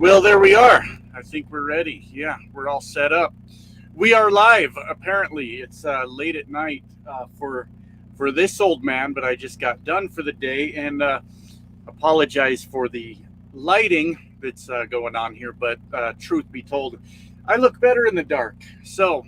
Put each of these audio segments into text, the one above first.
Well, there we are. I think we're ready. Yeah, we're all set up. We are live. Apparently, it's late at night for this old man, but I just got done for the day and apologize for the lighting that's going on here. But truth be told, I look better in the dark. So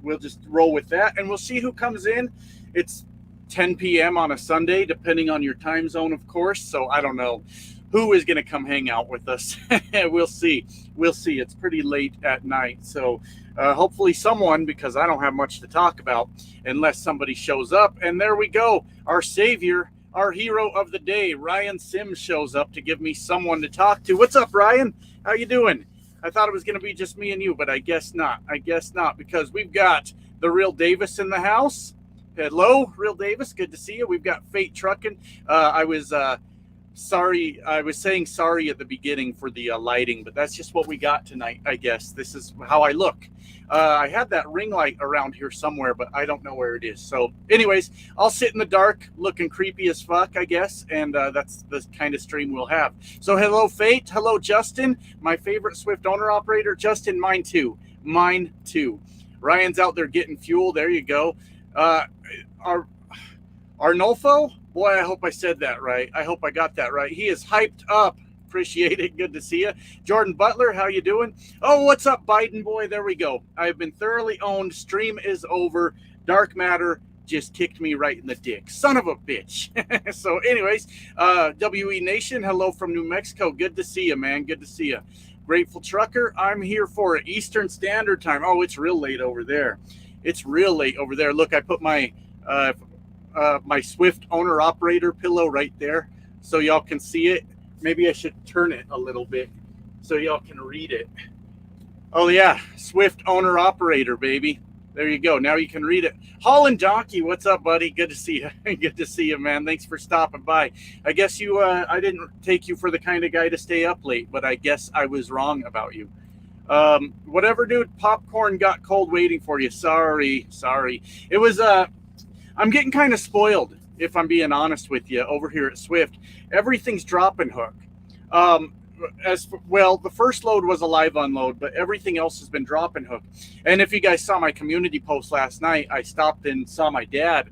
we'll just roll with that, and we'll see who comes in. It's 10 p.m. on a Sunday, depending on your time zone, of course. So I don't know who is going to come hang out with us. We'll see. We'll see. It's pretty late at night. So hopefully someone, because I don't have much to talk about unless somebody shows up. And there we go. Our savior, our hero of the day, Ryan Sims, shows up to give me someone to talk to. What's up, Ryan? How you doing? I thought it was going to be just me and you, but I guess not. I guess not, because we've got the Real Davis in the house. Hello, Real Davis. Good to see you. We've got Fate Trucking. I was saying sorry at the beginning for the lighting, but that's just what we got tonight, I guess. This is how I look. I had that ring light around here somewhere, but I don't know where it is. So anyways, I'll sit in the dark looking creepy as fuck, I guess, and that's the kind of stream we'll have. So hello, Fate. Hello, Justin, my favorite Swift owner operator. Justin, mine too. Mine too. Ryan's out there getting fuel. There you go. Arnolfo? Boy, I hope I said that right. I hope I got that right. He is hyped up. Appreciate it. Good to see you. Jordan Butler, how you doing? Oh, what's up, Biden boy? There we go. I've been thoroughly owned. Stream is over. Dark Matter just kicked me right in the dick. Son of a bitch. So anyways, WE Nation, hello from New Mexico. Good to see you, man. Good to see you. Grateful Trucker, I'm here for it. Eastern Standard Time. Oh, it's real late over there. It's real late over there. Look, I put my my Swift owner operator pillow right there so y'all can see it. Maybe I should turn it a little bit so y'all can read it. Oh yeah, Swift owner operator, baby. There you go. Now you can read it. Holland Donkey, what's up, buddy? Good to see you. Good to see you, man. Thanks for stopping by. I guess I didn't take you for the kind of guy to stay up late, but I guess I was wrong about you. Whatever, dude. Popcorn got cold waiting for you. Sorry. It was I'm getting kind of spoiled, if I'm being honest with you, over here at Swift. Everything's drop and hook. The first load was a live unload, but everything else has been drop and hook. And if you guys saw my community post last night, I stopped and saw my dad,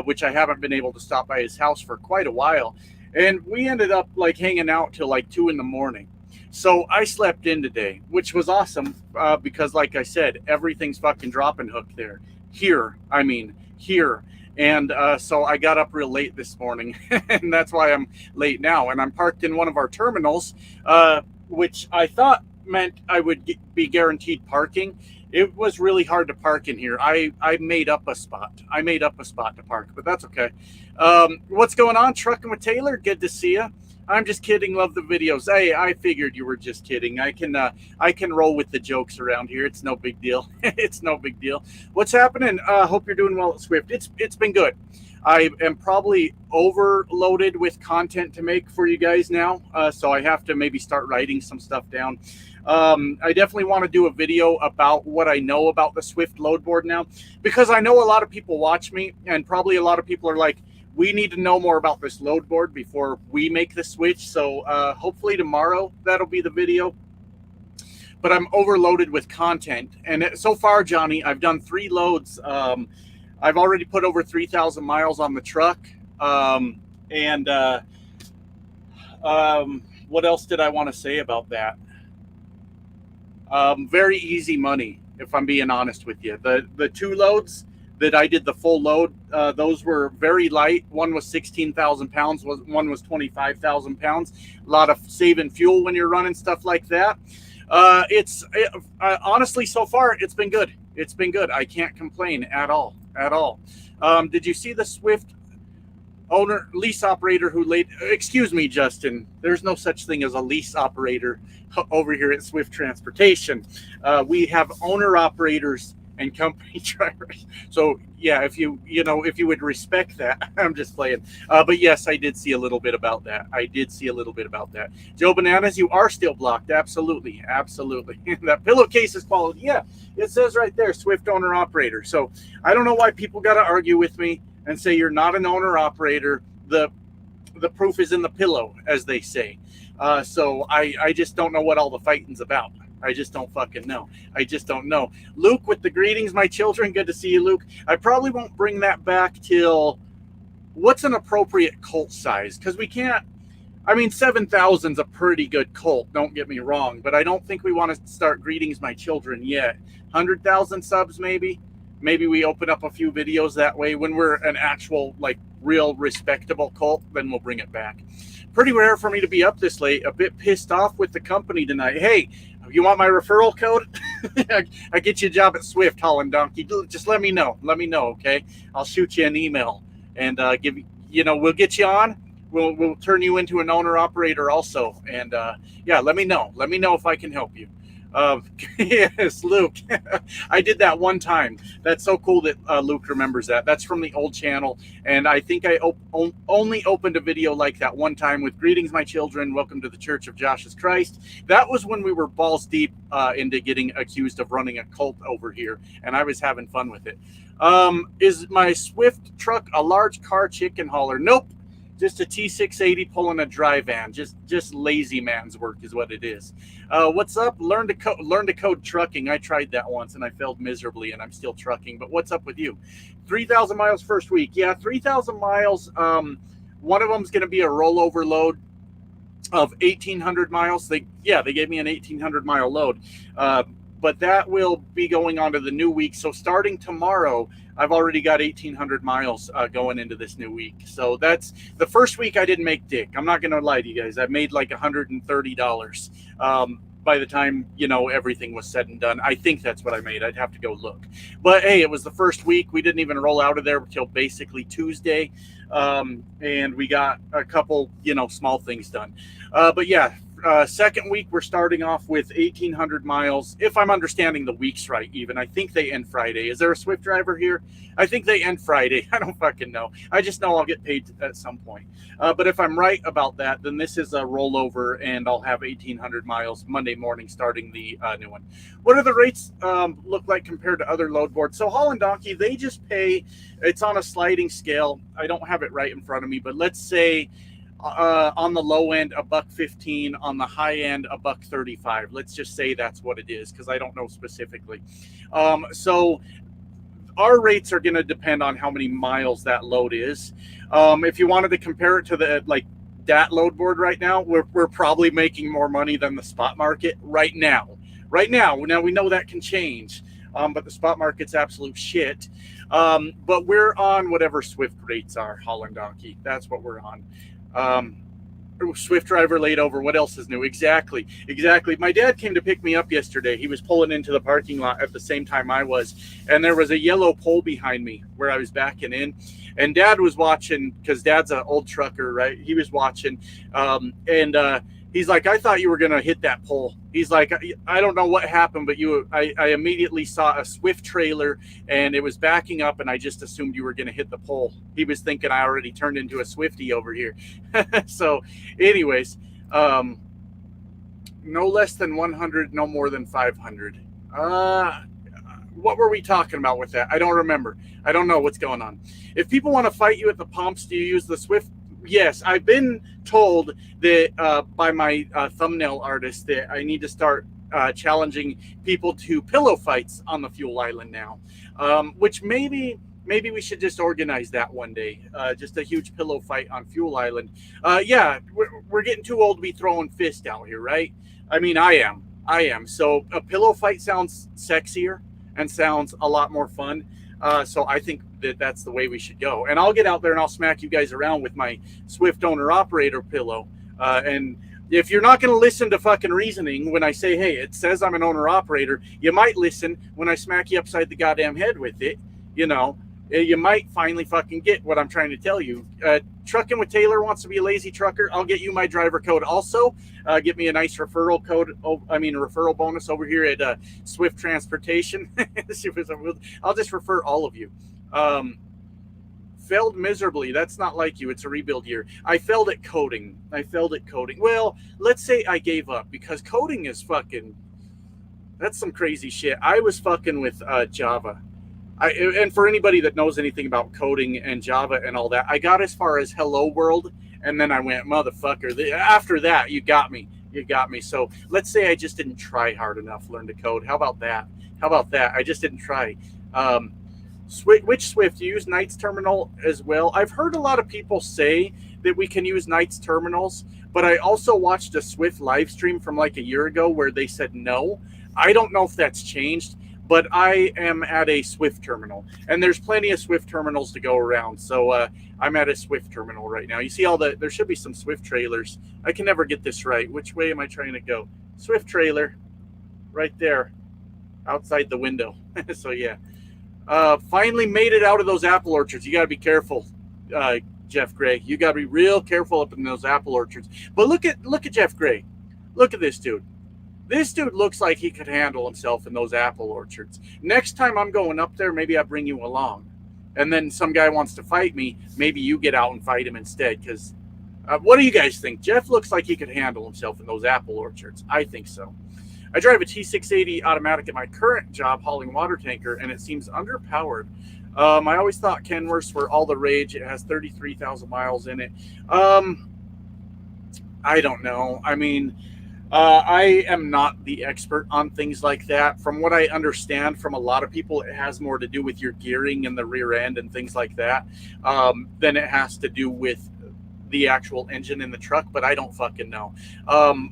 which I haven't been able to stop by his house for quite a while. And we ended up like hanging out till like 2 a.m. So I slept in today, which was awesome because, like I said, everything's fucking drop and hook there. Here. And so I got up real late this morning, and that's why I'm late now. And I'm parked in one of our terminals, which I thought meant I would be guaranteed parking. It was really hard to park in here. I made up a spot. To park, but that's okay. What's going on? Trucking with Taylor? Good to see you. I'm just kidding. Love the videos. Hey, I figured you were just kidding. I can roll with the jokes around here. It's no big deal. It's no big deal. What's happening? Hope you're doing well at Swift. It's been good. I am probably overloaded with content to make for you guys now, so I have to maybe start writing some stuff down. I definitely want to do a video about what I know about the Swift load board now, because I know a lot of people watch me, and probably a lot of people are like, we need to know more about this load board before we make the switch. So hopefully tomorrow that'll be the video. But I'm overloaded with content. And so far, Johnny, I've done 3 loads. I've already put over 3,000 miles on the truck. What else did I want to say about that? Very easy money, if I'm being honest with you. The 2 loads that I did the full load, those were very light. One was 16,000 pounds, one was 25,000 pounds. A lot of saving fuel when you're running stuff like that. Honestly, so far, it's been good. It's been good. I can't complain at all. Did you see the Swift owner lease operator excuse me, Justin, there's no such thing as a lease operator over here at Swift Transportation. We have owner operators and company drivers. So yeah, if you would respect that. I'm just playing. But yes, I did see a little bit about that. Joe Bananas, you are still blocked. Absolutely. That pillowcase is followed. Yeah, it says right there, Swift owner operator. So I don't know why people got to argue with me and say you're not an owner operator. The the proof is in the pillow, as they say. So I just don't know what all the fighting's about. I just don't fucking know. I just don't know. Luke with the greetings, my children. Good to see you, Luke. I probably won't bring that back till what's an appropriate cult size? Because we can't. I mean, 7,000's a pretty good cult, don't get me wrong, but I don't think we want to start greetings, my children, yet. 100,000 subs, maybe? Maybe we open up a few videos that way. When we're an actual, like, real respectable cult, then we'll bring it back. Pretty rare for me to be up this late. A bit pissed off with the company tonight. Hey, you want my referral code? I get you a job at Swift, Holland Donkey. Just let me know. Let me know, okay? I'll shoot you an email and we'll get you on. We'll turn you into an owner operator also. And yeah, let me know. Let me know if I can help you. Yes, Luke. I did that one time. That's so cool that Luke remembers that. That's from the old channel. And I think I only opened a video like that one time with greetings, my children. Welcome to the Church of Josh's Christ. That was when we were balls deep into getting accused of running a cult over here. And I was having fun with it. Is my Swift truck a large car chicken hauler? Nope. Just a T680 pulling a dry van. Just lazy man's work is what it is. What's up? Learn to code trucking. I tried that once and I failed miserably, and I'm still trucking. But what's up with you? 3,000 miles first week. Yeah, 3,000 miles. One of them's going to be a rollover load of 1,800 miles. They gave me an 1,800 mile load. But that will be going on to the new week. So starting tomorrow, I've already got 1,800 miles going into this new week. So that's the first week I didn't make dick. I'm not going to lie to you guys. I made like $130 by the time, everything was said and done. I think that's what I made. I'd have to go look. But hey, it was the first week. We didn't even roll out of there until basically Tuesday. And we got a couple, small things done. But yeah. Second week, we're starting off with 1,800 miles. If I'm understanding the weeks right, even. I think they end Friday. Is there a Swift driver here? I think they end Friday. I don't fucking know. I just know I'll get paid at some point. But if I'm right about that, then this is a rollover, and I'll have 1,800 miles Monday morning starting the new one. What do the rates look like compared to other load boards? So Holland Donkey, they just pay. It's on a sliding scale. I don't have it right in front of me, but let's say on the low end $1.15, on the high end $1.35. Let's just say that's what it is, because I don't know specifically. So our rates are going to depend on how many miles that load is. If you wanted to compare it to that load board right now, we're probably making more money than the spot market right now. Now we know that can change. But the spot market's absolute shit. But we're on whatever Swift rates are, Holland Donkey. That's what we're on. Swift driver laid over. What else is new? Exactly. My dad came to pick me up yesterday. He was pulling into the parking lot at the same time I was, and there was a yellow pole behind me where I was backing in, and Dad was watching, because Dad's an old trucker, right? He was watching, and he's like, I thought you were gonna hit that pole. He's like, I don't know what happened, but I immediately saw a Swift trailer and it was backing up, and I just assumed you were gonna hit the pole. He was thinking I already turned into a Swiftie over here. So anyways, no less than 100, no more than 500. What were we talking about with that? I don't remember. I don't know what's going on. If people want to fight you at the pumps, do you use the Swift? Yes, I've been told that by my thumbnail artist that I need to start challenging people to pillow fights on the fuel island now, which maybe we should just organize that one day, just a huge pillow fight on Fuel Island. Yeah, we're getting too old to be throwing fists out here, right? I mean, I am. So a pillow fight sounds sexier and sounds a lot more fun. So I think that's the way we should go. And I'll get out there and I'll smack you guys around with my Swift owner operator pillow. And if you're not going to listen to fucking reasoning when I say, hey, it says I'm an owner operator, you might listen when I smack you upside the goddamn head with it. You might finally fucking get what I'm trying to tell you. Trucking with Taylor wants to be a lazy trucker. I'll get you my driver code also. Get me a nice referral code. A referral bonus over here at Swift Transportation. I'll just refer all of you. Failed miserably. That's not like you. It's a rebuild year. I failed at coding. Well, let's say I gave up, because coding is that's some crazy shit. I was fucking with Java. And for anybody that knows anything about coding and Java and all that, I got as far as hello world And then I went, motherfucker. After that, you got me. You got me. So let's say I just didn't try hard enough, learn to code. How about that? How about that? I just didn't try. Which Swift? You use Knight's terminal as well? I've heard a lot of people say that we can use Knight's terminals, but I also watched a Swift live stream from like a year ago where they said no. I don't know if that's changed, but I am at a Swift terminal, and there's plenty of Swift terminals to go around. So I'm at a Swift terminal right now. You see there should be some Swift trailers. I can never get this right. Which way am I trying to go? Swift trailer right there outside the window. So yeah. Finally made it out of those apple orchards. You got to be careful, Jeff Gray. You got to be real careful up in those apple orchards. But look at Jeff Gray. Look at this dude. This dude looks like he could handle himself in those apple orchards. Next time I'm going up there, maybe I bring you along. And then some guy wants to fight me. Maybe you get out and fight him instead. Because what do you guys think? Jeff looks like he could handle himself in those apple orchards. I think so. I drive a T680 automatic at my current job hauling water tanker, and it seems underpowered. I always thought Kenworths were all the rage. It has 33,000 miles in it. I don't know. I mean, I am not the expert on things like that. From what I understand from a lot of people, it has more to do with your gearing in the rear end and things like that than it has to do with the actual engine in the truck, but I don't fucking know.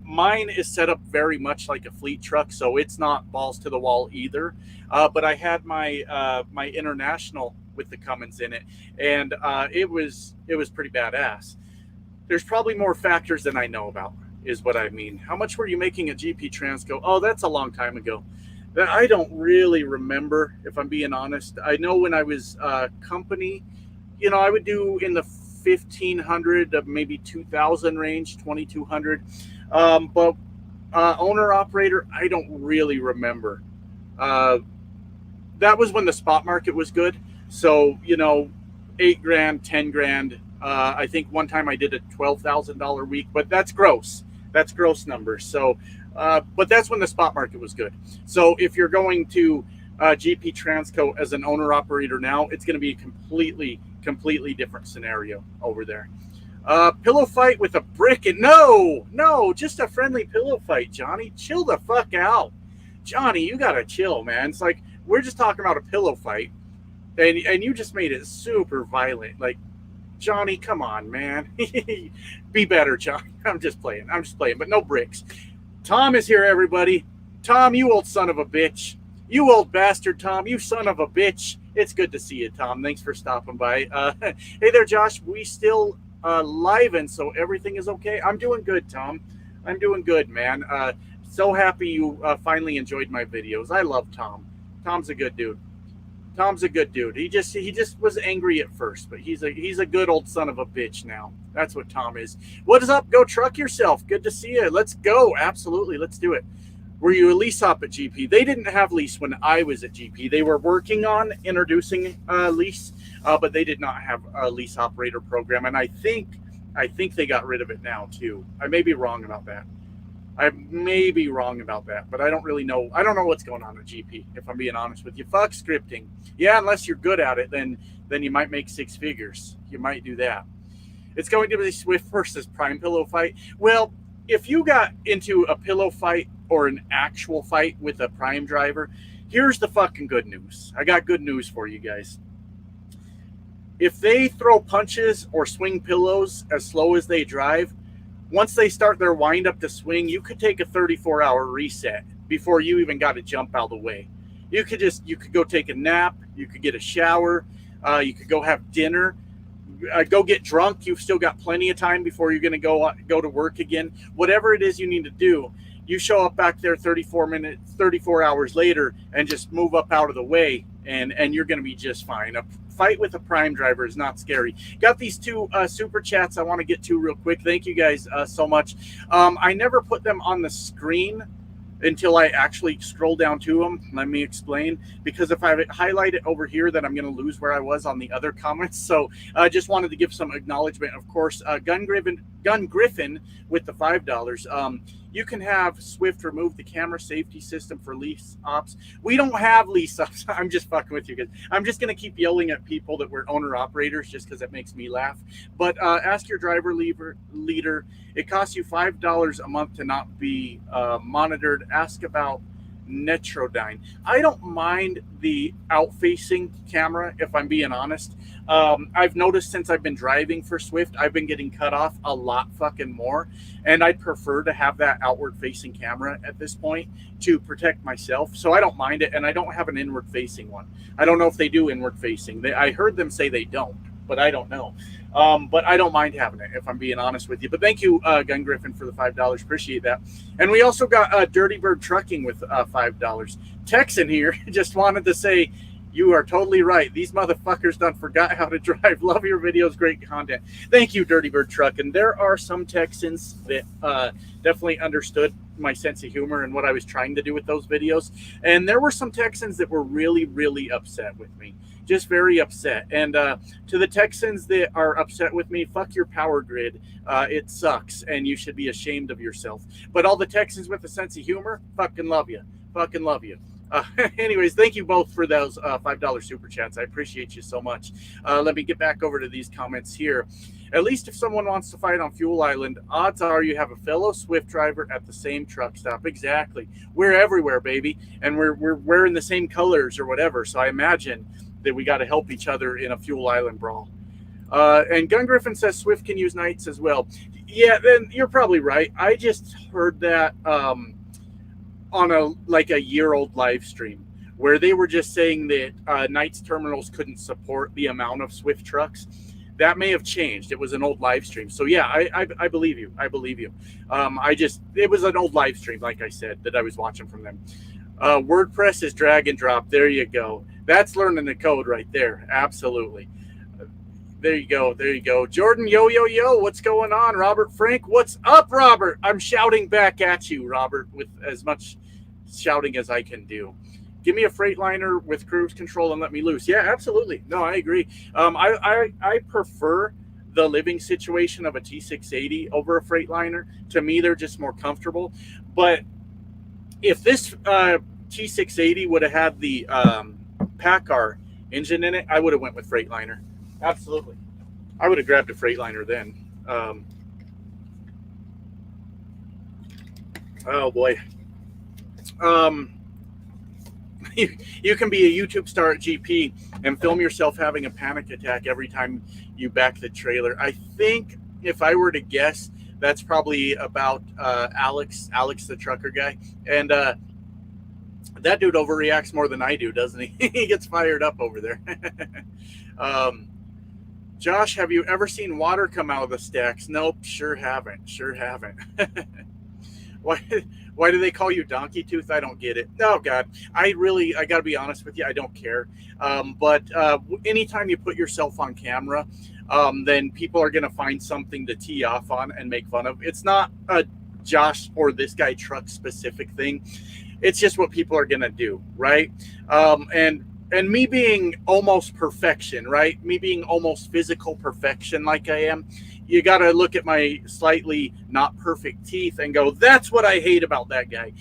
Mine is set up very much like a fleet truck, so it's not balls to the wall either. But I had my my International with the Cummins in it, and it was pretty badass. There's probably more factors than I know about, is what I mean. How much were you making at GP Transco? Oh, that's a long time ago. I don't really remember, if I'm being honest. I know when I was company, I would do in the 1,500 to maybe 2,000 range, 2,200. But owner operator, I don't really remember. That was when the spot market was good. So, $8,000, $10,000. I think one time I did a $12,000 week, but that's gross. That's gross numbers. So, but that's when the spot market was good. So if you're going to GP Transco as an owner operator now, it's going to be a completely different scenario over there. Pillow fight with a brick, and no, just a friendly pillow fight, Johnny. Chill the fuck out. Johnny, you gotta chill, man. It's like we're just talking about a pillow fight, and you just made it super violent. Like, Johnny, come on, man. Be better, Johnny. I'm just playing, but no bricks. Tom is here, everybody. Tom, you old son of a bitch. You old bastard, Tom. You son of a bitch. It's good to see you, Tom. Thanks for stopping by. Hey there, Josh. We still live, and so everything is okay. I'm doing good, Tom. I'm doing good, man. So happy you finally enjoyed my videos. I love Tom. Tom's a good dude. Tom's a good dude. He just was angry at first, but he's a good old son of a bitch now. That's what Tom is. What is up? Go truck yourself. Good to see you. Let's go. Absolutely. Let's do it. Were you a lease op at GP? They didn't have lease when I was at GP. They were working on introducing lease, but they did not have a lease operator program. And I think they got rid of it now too. I may be wrong about that. But I don't really know. I don't know what's going on at GP, if I'm being honest with you. Fuck scripting. Yeah, unless you're good at it, then you might make six figures. You might do that. It's going to be Swift versus Prime Pillow fight. Well, if you got into a pillow fight or an actual fight with a Prime driver, here's the fucking good news. I got good news for you guys. If they throw punches or swing pillows as slow as they drive, once they start their wind up to swing, you could take a 34-hour reset before you even got to jump out of the way. You could go take a nap, you could get a shower, you could go have dinner, go get drunk. You've still got plenty of time before you're going to go to work again. Whatever it is you need to do, you show up back there 34 hours later and just move up out of the way, and you're going to be just fine. A fight with a Prime driver is not scary. Got these two super chats I want to get to real quick. Thank you guys so much. I never put them on the screen until I actually scroll down to them. Let me explain, because if I highlight it over here, then I'm going to lose where I was on the other comments. So I just wanted to give some acknowledgement. Of course, Gun Griffin with the $5. You can have Swift remove the camera safety system for lease ops. We don't have lease ops. I'm just fucking with you guys. I'm just going to keep yelling at people that were owner operators just because it makes me laugh. But ask your driver leader. It costs you $5 a month to not be monitored. Ask about Netrodyne. I don't mind the out-facing camera, if I'm being honest. I've noticed since I've been driving for Swift, I've been getting cut off a lot fucking more, and I'd prefer to have that outward-facing camera at this point to protect myself. So I don't mind it, and I don't have an inward-facing one. I don't know if they do inward-facing. I heard them say they don't, but I don't know. But I don't mind having it, if I'm being honest with you. But thank you, Gun Griffin, for the $5. Appreciate that. And we also got Dirty Bird Trucking with $5. Texan here just wanted to say, you are totally right. These motherfuckers done forgot how to drive. Love your videos. Great content. Thank you, Dirty Bird Trucking. There are some Texans that definitely understood my sense of humor and what I was trying to do with those videos. And there were some Texans that were really, really upset with me. Just very upset. And to the Texans that are upset with me, fuck your power grid. It sucks, and you should be ashamed of yourself. But all the Texans with a sense of humor, fucking love you. Fucking love you. Anyways, thank you both for those $5 super chats. I appreciate you so much. Let me get back over to these comments here. At least if someone wants to fight on Fuel Island, odds are you have a fellow Swift driver at the same truck stop. Exactly. We're everywhere, baby. And we're wearing the same colors or whatever. So I imagine that we got to help each other in a Fuel Island brawl. And Gun Griffin says Swift can use Knights as well. Yeah, then you're probably right. I just heard that on a year-old live stream where they were just saying that Knights terminals couldn't support the amount of Swift trucks. That may have changed. It was an old live stream. So yeah, I believe you. I believe you. It was an old live stream, like I said, that I was watching from them. WordPress is drag and drop. There you go. That's learning the code right there. Absolutely. There you go. There you go. Jordan, yo, what's going on? Robert Frank, what's up, Robert? I'm shouting back at you, Robert, with as much shouting as I can do. Give me a Freightliner with cruise control and let me loose. Yeah, absolutely. No, I agree. I prefer the living situation of a T680 over a Freightliner. To me, they're just more comfortable. But if this T680 would have had the PACCAR engine in it, I would have went with Freightliner. Absolutely. I would have grabbed a Freightliner then. Oh, boy. You can be a YouTube star at GP and film yourself having a panic attack every time you back the trailer. I think if I were to guess, that's probably about Alex the trucker guy. And that dude overreacts more than I do, doesn't he? He gets fired up over there. Josh, have you ever seen water come out of the stacks? Nope, sure haven't. Why do they call you Donkey Tooth? I don't get it. Oh, God. I got to be honest with you. I don't care. But anytime you put yourself on camera, then people are going to find something to tee off on and make fun of. It's not a Josh or this guy truck specific thing. It's just what people are going to do, right? And me being almost perfection, right? Me being almost physical perfection like I am, you got to look at my slightly not perfect teeth and go, that's what I hate about that guy.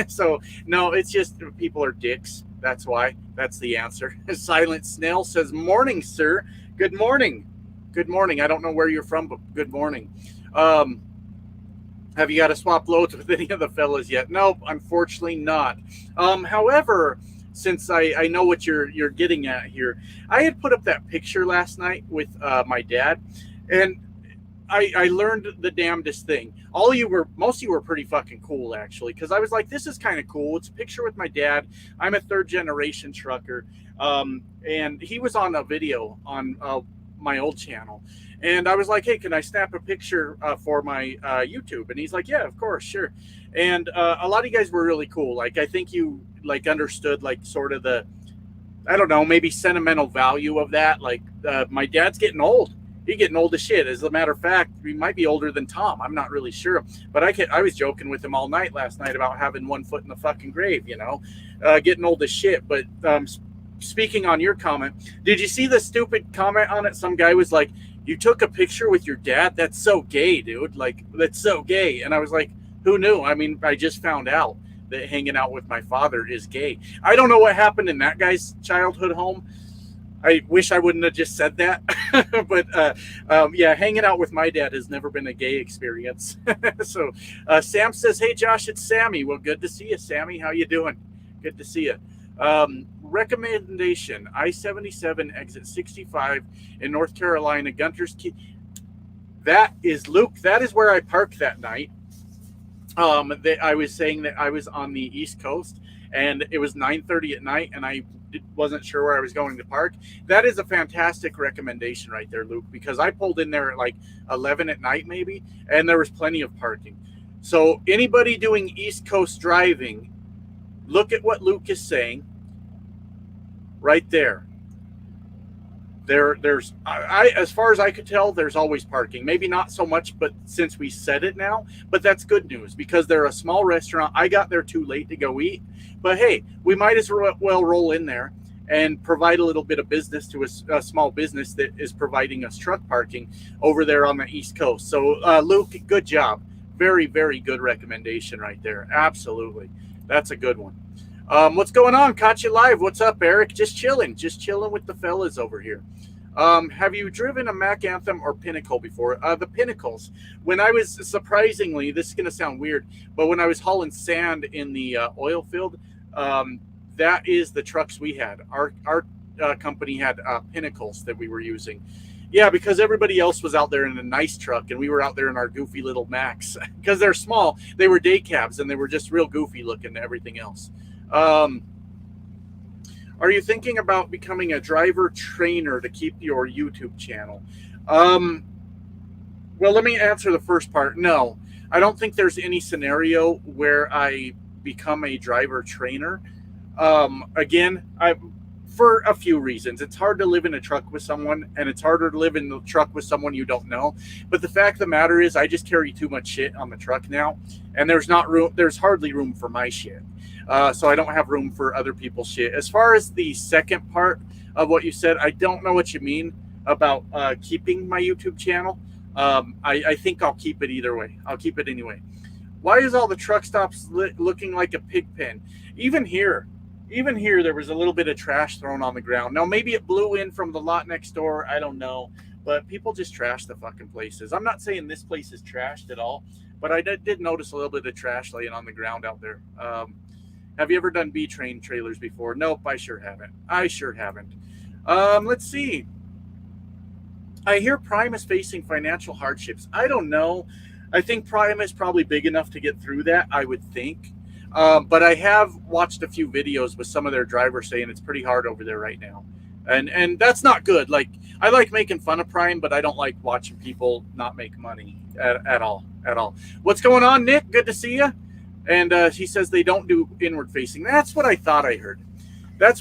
So, no, it's just people are dicks. That's why. That's the answer. Silent Snail says, morning, sir. Good morning. Good morning. I don't know where you're from, but good morning. Have you got to swap loads with any of the fellas yet? Nope, unfortunately not. However, since I know what you're getting at here, I had put up that picture last night with my dad, and I learned the damnedest thing. Most of you were pretty fucking cool, actually, because I was like, this is kind of cool. It's a picture with my dad. I'm a third generation trucker, and he was on a video on my old channel. And I was like, hey, can I snap a picture for my YouTube? And he's like, yeah, of course, sure. And a lot of you guys were really cool. Like, I think you understood sort of the, I don't know, maybe sentimental value of that. Like, my dad's getting old. You're getting old as shit. As a matter of fact, he might be older than Tom. I'm not really sure. But I was joking with him all night last night about having one foot in the fucking grave, getting old as shit. But speaking on your comment, did you see the stupid comment on it? Some guy was like, "You took a picture with your dad? That's so gay, dude. Like, that's so gay." And I was like, who knew? I mean, I just found out that hanging out with my father is gay. I don't know what happened in that guy's childhood home. I wish I wouldn't have just said that. But yeah, hanging out with my dad has never been a gay experience. So Sam says, "Hey, Josh, it's Sammy." Well, good to see you, Sammy. How you doing? Good to see you. Recommendation, I-77 exit 65 in North Carolina, Gunter's Key. That is, Luke, that is where I parked that night. I was saying that I was on the East Coast, and it was 9:30 at night, and I wasn't sure where I was going to park. That is a fantastic recommendation right there, Luke, because I pulled in there at like 11 at night maybe, and there was plenty of parking. So anybody doing East Coast driving, look at what Luke is saying right there. There's as far as I could tell, there's always parking. Maybe not so much, but since we said it now, but that's good news because they're a small restaurant. I got there too late to go eat, but hey, we might as well roll in there and provide a little bit of business to a small business that is providing us truck parking over there on the East Coast. So Luke, good job. Very, very good recommendation right there. Absolutely. That's a good one. What's going on? Caught you live. What's up, Eric? Just chilling with the fellas over here. Have you driven a Mack Anthem or Pinnacle before? The Pinnacles. When I was, surprisingly, this is going to sound weird, but when I was hauling sand in the oil field, that is the trucks we had. Our company had Pinnacles that we were using. Yeah, because everybody else was out there in a nice truck, and we were out there in our goofy little Macks. Because they're small. They were day cabs, and they were just real goofy looking to everything else. Are you thinking about becoming a driver trainer to keep your YouTube channel? Well, let me answer the first part. No, I don't think there's any scenario where I become a driver trainer. Again, for a few reasons. It's hard to live in a truck with someone, and it's harder to live in the truck with someone you don't know. But the fact of the matter is, I just carry too much shit on the truck now, and there's hardly room for my shit. So I don't have room for other people's shit. As far as the second part of what you said, I don't know what you mean about keeping my YouTube channel. I think I'll keep it either way. I'll keep it anyway. Why is all the truck stops looking like a pig pen? Even here, there was a little bit of trash thrown on the ground. Now, maybe it blew in from the lot next door. I don't know. But people just trash the fucking places. I'm not saying this place is trashed at all, but I did notice a little bit of trash laying on the ground out there. Have you ever done B-Train trailers before? Nope, I sure haven't. Let's see. I hear Prime is facing financial hardships. I don't know. I think Prime is probably big enough to get through that, I would think. But I have watched a few videos with some of their drivers saying it's pretty hard over there right now. And that's not good. Like, I like making fun of Prime, but I don't like watching people not make money at all. What's going on, Nick? Good to see you. And he says they don't do inward facing. That's what I thought I heard. Yeah,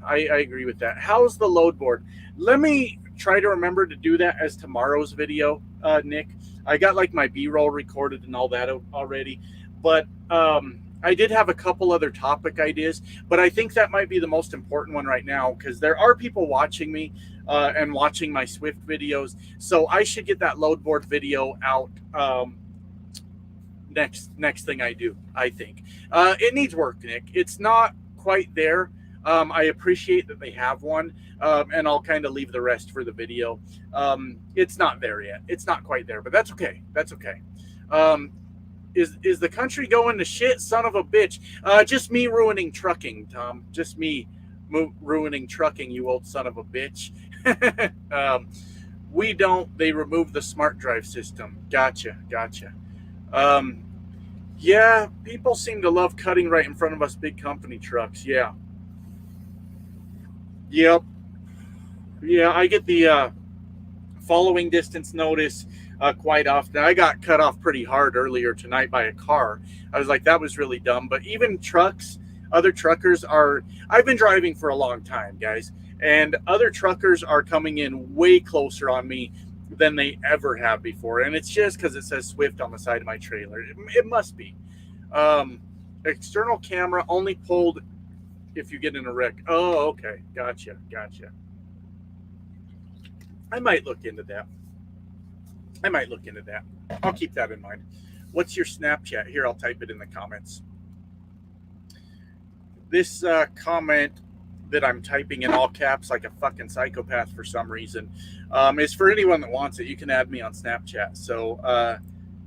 I agree with that. How's the load board? Let me try to remember to do that as tomorrow's video, Nick. I got like my B-roll recorded and all that already, but I did have a couple other topic ideas, but I think that might be the most important one right now because there are people watching me and watching my Swift videos, so I should get that load board video out next thing I do. I think it needs work, Nick. It's not quite there. I appreciate that they have one, and I'll kind of leave the rest for the video. It's not there yet. It's not quite there, but that's okay. Is the country going to shit, son of a bitch? Just me ruining trucking, Tom. Just me ruining trucking, you old son of a bitch. We don't. They removed the smart drive system. Gotcha. Yeah, people seem to love cutting right in front of us big company trucks. Yeah. Yep. Yeah, I get the following distance notice quite often. I got cut off pretty hard earlier tonight by a car. I was like, that was really dumb. But even trucks, other truckers are... I've been driving for a long time, guys. and other truckers are coming in way closer on me than they ever have before. And it's just because it says Swift on the side of my trailer. It must be. External camera only pulled if you get in a wreck. Oh, okay. Gotcha. I might look into that. I'll keep that in mind. What's your Snapchat? Here, I'll type it in the comments. This comment that I'm typing in all caps like a fucking psychopath for some reason is for anyone that wants it. You can add me on Snapchat. So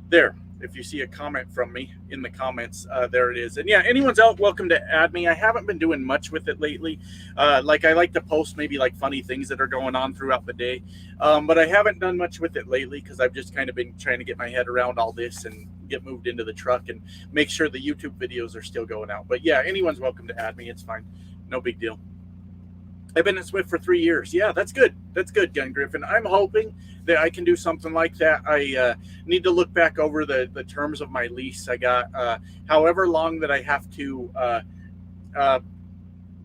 there, if you see a comment from me in the comments, there it is. And yeah, anyone's out, welcome to add me. I haven't been doing much with it lately. Like I like to post maybe like funny things that are going on throughout the day. But I haven't done much with it lately because I've just kind of been trying to get my head around all this and get moved into the truck and make sure the YouTube videos are still going out. But yeah, anyone's welcome to add me. It's fine. No big deal. I've been at Swift for 3 years. Yeah, that's good. That's good, Gun Griffin. I'm hoping that I can do something like that. I need to look back over the terms of my lease. I got however long that I have to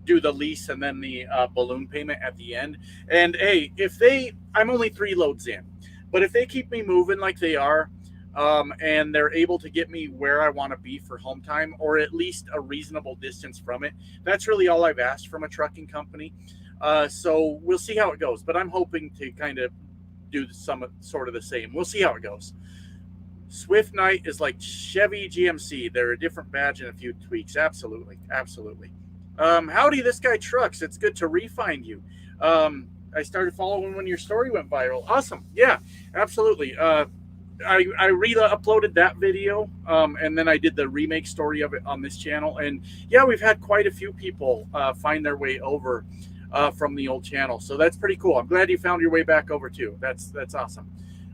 do the lease and then the balloon payment at the end. And hey, I'm only 3 loads in, but if they keep me moving like they are, and they're able to get me where I want to be for home time, or at least a reasonable distance from it, that's really all I've asked from a trucking company. So we'll see how it goes, but I'm hoping to kind of do some sort of the same. We'll see how it goes. Swift Night is like Chevy GMC. They're a different badge and a few tweaks. Absolutely. Howdy, this guy Trucks. It's good to re-find you. I started following when your story went viral. Awesome. Yeah, absolutely. I re-uploaded that video, and then I did the remake story of it on this channel. And yeah, we've had quite a few people find their way over from the old channel. So that's pretty cool. I'm glad you found your way back over too. That's awesome.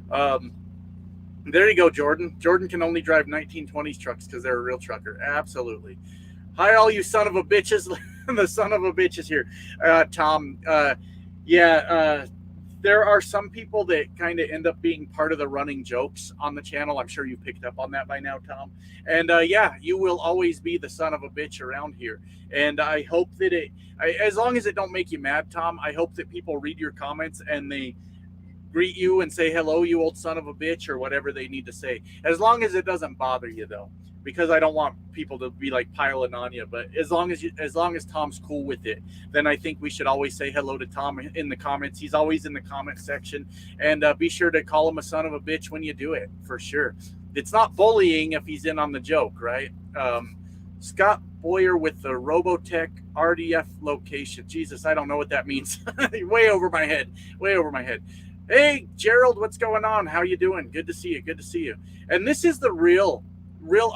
There you go, Jordan. Jordan can only drive 1920s trucks because they're a real trucker. Absolutely. Hi, all you son of a bitches. The son of a bitch is here. Tom, there are some people that kind of end up being part of the running jokes on the channel. I'm sure you picked up on that by now, Tom. And you will always be the son of a bitch around here. And I hope that as long as it don't make you mad, Tom, I hope that people read your comments and they greet you and say, hello, you old son of a bitch, or whatever they need to say. As long as it doesn't bother you, though, because I don't want people to be like piling on you. But as long as Tom's cool with it, then I think we should always say hello to Tom in the comments. He's always in the comment section, and be sure to call him a son of a bitch when you do it, for sure. It's not bullying if he's in on the joke, right? Scott Boyer with the Robotech RDF location. Jesus, I don't know what that means. Way over my head. Hey, Gerald, what's going on? How you doing? Good to see you. And this is the real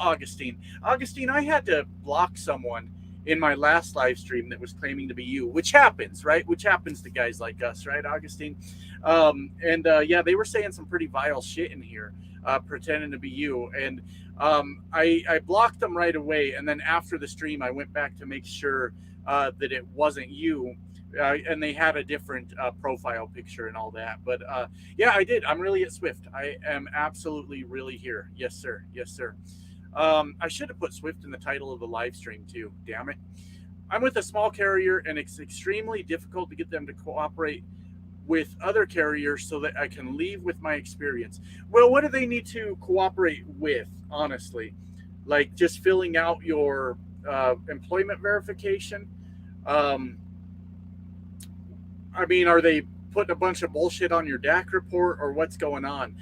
Augustine. Augustine, I had to block someone in my last live stream that was claiming to be you, which happens, right? Which happens to guys like us, right, Augustine? They were saying some pretty vile shit in here, pretending to be you. And I blocked them right away. And then after the stream, I went back to make sure that it wasn't you. And they had a different profile picture and all that. But I did. I'm really at Swift. I am absolutely really here. Yes, sir. I should have put Swift in the title of the live stream too. Damn it. I'm with a small carrier, and it's extremely difficult to get them to cooperate with other carriers so that I can leave with my experience. Well, what do they need to cooperate with, honestly? Like just filling out your employment verification? Are they putting a bunch of bullshit on your DAC report, or what's going on?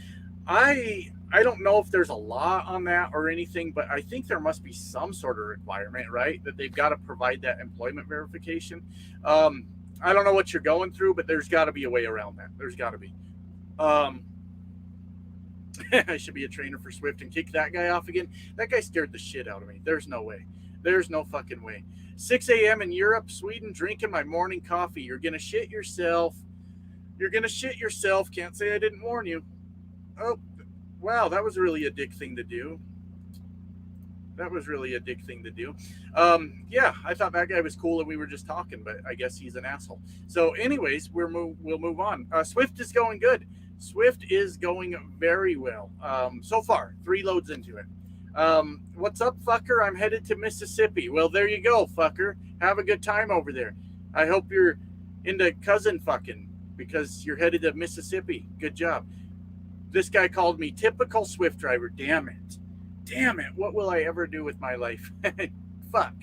I don't know if there's a law on that or anything, but I think there must be some sort of requirement, right? That they've got to provide that employment verification. I don't know what you're going through, but there's got to be a way around that. There's got to be. I should be a trainer for Swift and kick that guy off again. That guy scared the shit out of me. There's no way. There's no fucking way. 6 a.m. in Europe, Sweden, drinking my morning coffee. You're going to shit yourself. Can't say I didn't warn you. Oh, wow. That was really a dick thing to do. I thought that guy was cool and we were just talking, but I guess he's an asshole. So anyways, we'll move on. Swift is going good. Swift is going very well. So far, 3 loads into it. What's up, fucker? I'm headed to Mississippi. Well, there you go, fucker. Have a good time over there. I hope you're into cousin fucking because you're headed to Mississippi. Good job. This guy called me typical Swift driver. Damn it. Damn it. What will I ever do with my life? Fuck.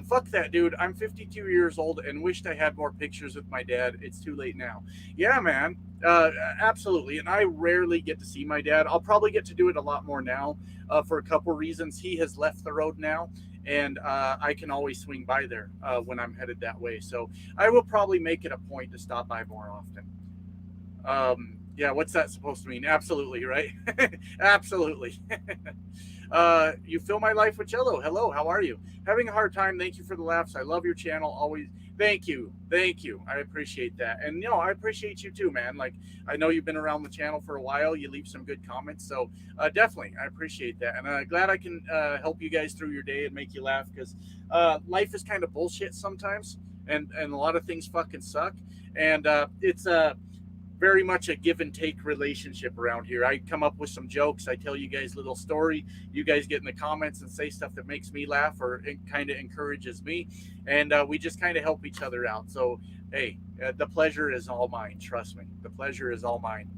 Fuck that, dude. I'm 52 years old and wished I had more pictures with my dad. It's too late now. Yeah, man. Absolutely. And I rarely get to see my dad. I'll probably get to do it a lot more now for a couple reasons. He has left the road now, and I can always swing by there when I'm headed that way. So I will probably make it a point to stop by more often. Yeah, what's that supposed to mean? Absolutely, right? Absolutely. You fill my life with jello. Hello, how are you? Having a hard time. Thank you for the laughs. I love your channel. Always. Thank you. Thank you. I appreciate that. And, I appreciate you too, man. Like, I know you've been around the channel for a while. You leave some good comments. So, definitely, I appreciate that. And glad I can help you guys through your day and make you laugh because life is kind of bullshit sometimes. And a lot of things fucking suck. And it's very much a give and take relationship around here. I come up with some jokes. I tell you guys a little story. You guys get in the comments and say stuff that makes me laugh or it kind of encourages me. And we just kind of help each other out. So, hey, the pleasure is all mine. Trust me. The pleasure is all mine.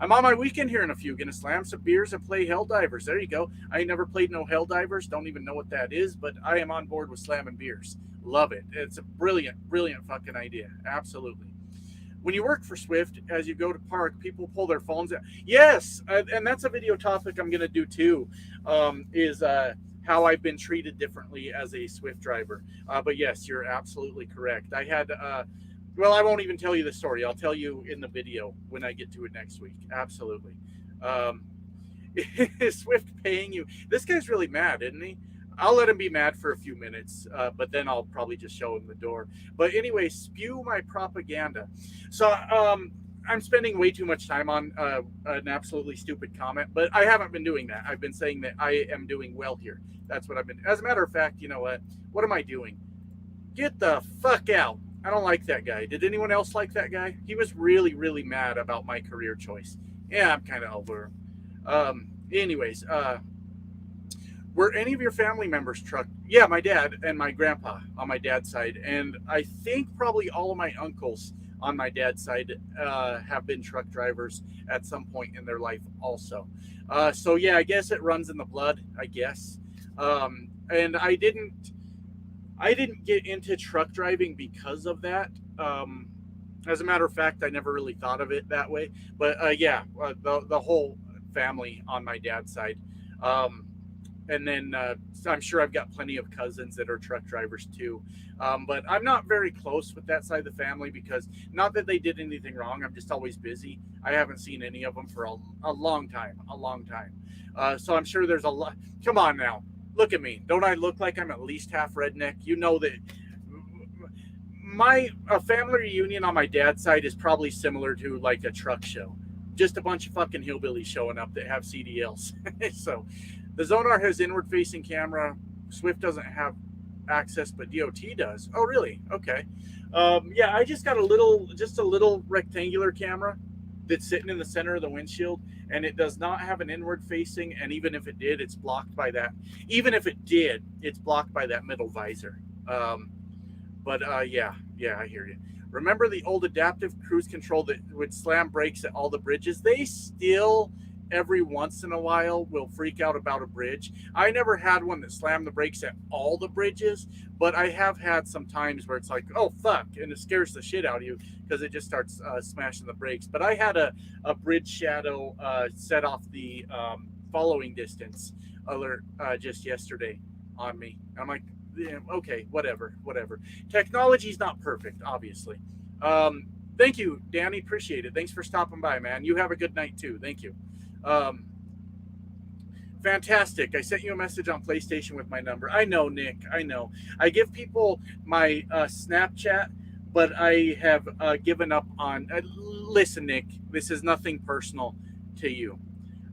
I'm on my weekend here in a few. Gonna slam some beers and play Helldivers. There you go. I ain't never played no Helldivers. Don't even know what that is, but I am on board with slamming beers. Love it. It's a brilliant, brilliant fucking idea. Absolutely. When you work for Swift, as you go to park, people pull their phones out. Yes, and that's a video topic I'm going to do too, is how I've been treated differently as a Swift driver. But yes, you're absolutely correct. I had, well, I won't even tell you the story. I'll tell you in the video when I get to it next week. Absolutely. Is Swift paying you? This guy's really mad, isn't he? I'll let him be mad for a few minutes, but then I'll probably just show him the door. But anyway, spew my propaganda. So I'm spending way too much time on an absolutely stupid comment, but I haven't been doing that. I've been saying that I am doing well here. That's what I've been. As a matter of fact, you know what? What am I doing? Get the fuck out. I don't like that guy. Did anyone else like that guy? He was really, really mad about my career choice. Yeah, I'm kind of over him. Anyways, were any of your family members truck? Yeah, my dad and my grandpa on my dad's side. And I think probably all of my uncles on my dad's side have been truck drivers at some point in their life also. So yeah, I guess it runs in the blood, I guess. And I didn't get into truck driving because of that. As a matter of fact, I never really thought of it that way. But yeah, the whole family on my dad's side. And then I'm sure I've got plenty of cousins that are truck drivers too. But I'm not very close with that side of the family because not that they did anything wrong. I'm just always busy. I haven't seen any of them for a long time, so I'm sure there's a lot. Come on now. Look at me. Don't I look like I'm at least half redneck? You know that my family reunion on my dad's side is probably similar to like a truck show. Just a bunch of fucking hillbillies showing up that have CDLs. So the Zonar has inward-facing camera. Swift doesn't have access, but DOT does. Oh, really? Okay. Yeah, I just got a little rectangular camera that's sitting in the center of the windshield, and it does not have an inward-facing. And even if it did, it's blocked by that. Even if it did, it's blocked by that middle visor. But yeah, I hear you. Remember the old adaptive cruise control that would slam brakes at all the bridges? They still every once in a while will freak out about a bridge. I never had one that slammed the brakes at all the bridges, but I have had some times where it's like, oh fuck, and it scares the shit out of you because it just starts smashing the brakes. But I had a bridge shadow set off the following distance alert just yesterday on me. I'm like, yeah, okay, whatever. Technology's not perfect, obviously. Thank you, Danny. Appreciate it. Thanks for stopping by, man. You have a good night too. Thank you. Fantastic. I sent you a message on PlayStation with my number. I know, Nick. I know. I give people my Snapchat, but I have given up on. Listen, Nick. This is nothing personal to you.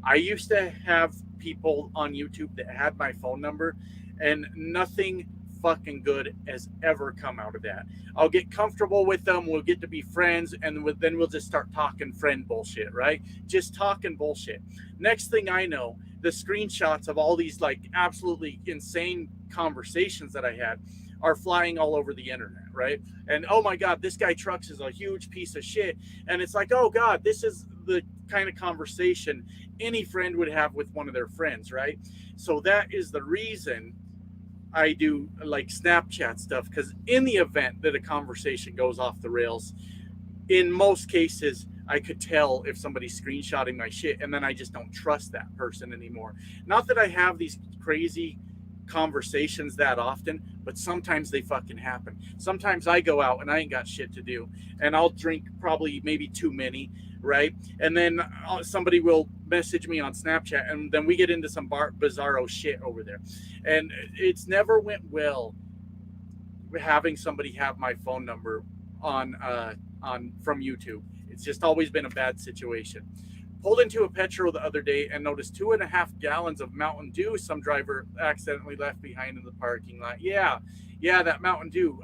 I used to have people on YouTube that had my phone number, and nothing fucking good has ever come out of that. I'll get comfortable with them. We'll get to be friends, and then we'll just start talking friend bullshit, right? Just talking bullshit. Next thing I know, the screenshots of all these like absolutely insane conversations that I had are flying all over the internet. right? And oh my God, this guy trucks is a huge piece of shit. And it's like, oh God, this is the kind of conversation any friend would have with one of their friends, right? So that is the reason I do like Snapchat stuff, because in the event that a conversation goes off the rails, in most cases, I could tell if somebody's screenshotting my shit, and then I just don't trust that person anymore. Not that I have these crazy conversations that often, but sometimes they fucking happen. Sometimes I go out and I ain't got shit to do, and I'll drink probably maybe too many, right? And then somebody will message me on Snapchat, and then we get into some bizarro shit over there. And it's never went well having somebody have my phone number on from YouTube. It's just always been a bad situation. Pulled into a Petro the other day and noticed 2.5 gallons of Mountain Dew some driver accidentally left behind in the parking lot. Yeah, that Mountain Dew.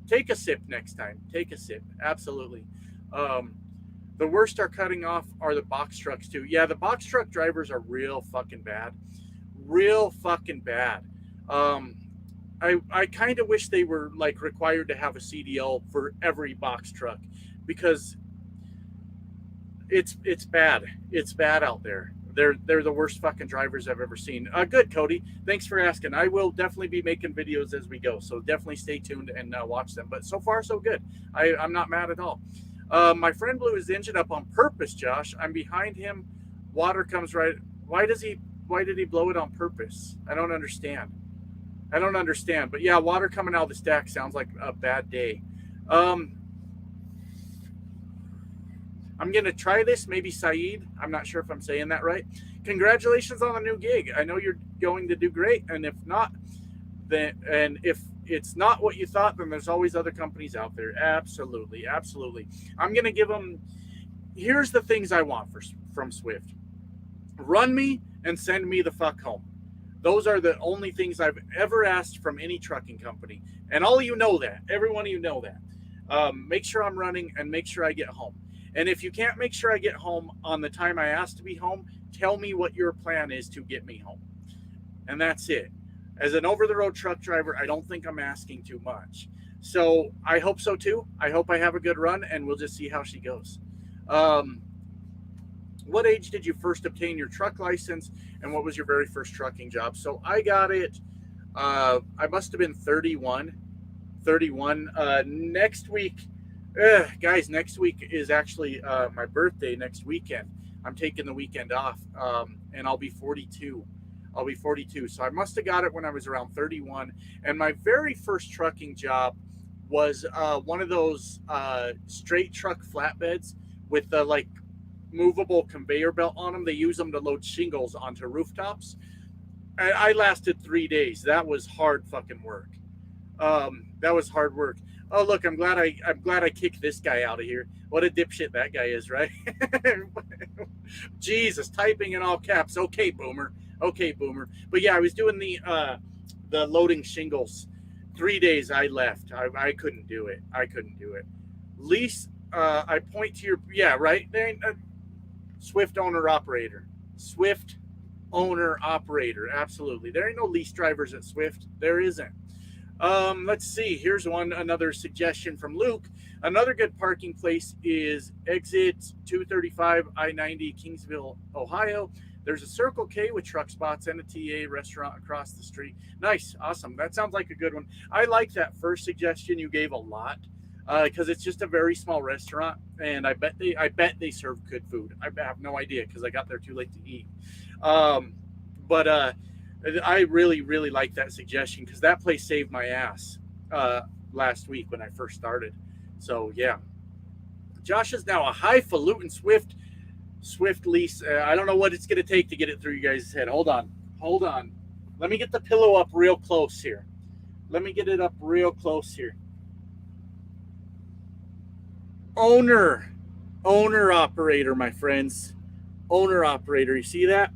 Take a sip next time. Take a sip. Absolutely. The worst are cutting off are the box trucks too. Yeah, the box truck drivers are real fucking bad. Real fucking bad. I kind of wish they were like required to have a CDL for every box truck, because it's bad. It's bad out there. They're the worst fucking drivers I've ever seen. Good, Cody. Thanks for asking. I will definitely be making videos as we go, so definitely stay tuned and watch them. But so far, so good. I'm not mad at all. My friend blew his engine up on purpose, Josh. I'm behind him. Water comes right. Why did he blow it on purpose? I don't understand. But yeah, water coming out of the stack sounds like a bad day. I'm going to try this. Maybe Saeed. I'm not sure if I'm saying that right. Congratulations on the new gig. I know you're going to do great. And if not, then if it's not what you thought, then there's always other companies out there. Absolutely. Absolutely. I'm going to give them. Here's the things I want from Swift. Run me and send me the fuck home. Those are the only things I've ever asked from any trucking company. And all of you know that. Every one of you know that. Make sure I'm running and make sure I get home. And if you can't make sure I get home on the time I asked to be home, tell me what your plan is to get me home. And that's it. As an over-the-road truck driver, I don't think I'm asking too much. So I hope so too. I hope I have a good run, and we'll just see how she goes. What age did you first obtain your truck license, and what was your very first trucking job? So I got it, I must have been 31. Next week, guys, next week is actually my birthday next weekend. I'm taking the weekend off, and I'll be 42. So I must have got it when I was around 31. And my very first trucking job was one of those straight truck flatbeds with the like movable conveyor belt on them. They use them to load shingles onto rooftops. I lasted 3 days. That was hard fucking work. Oh, look, I'm glad I kicked this guy out of here. What a dipshit that guy is, right? Jesus, typing in all caps. Okay, boomer. But yeah, I was doing the loading shingles. 3 days I left. I couldn't do it. Lease, I point to your, yeah, right there. Swift owner operator. Absolutely. There ain't no lease drivers at Swift. There isn't. Let's see. Here's another suggestion from Luke. Another good parking place is exit 235 I-90 Kingsville, Ohio. There's a Circle K with truck spots and a TA restaurant across the street. Nice. Awesome. That sounds like a good one. I like that first suggestion you gave a lot, because it's just a very small restaurant, and I bet they serve good food. I have no idea because I got there too late to eat. But I really, really like that suggestion, because that place saved my ass last week when I first started. So yeah, Josh is now a highfalutin Swift lease. I don't know what it's going to take to get it through you guys' head. Hold on. Let me get the pillow up real close here. Owner operator, my friends. Owner operator. You see that?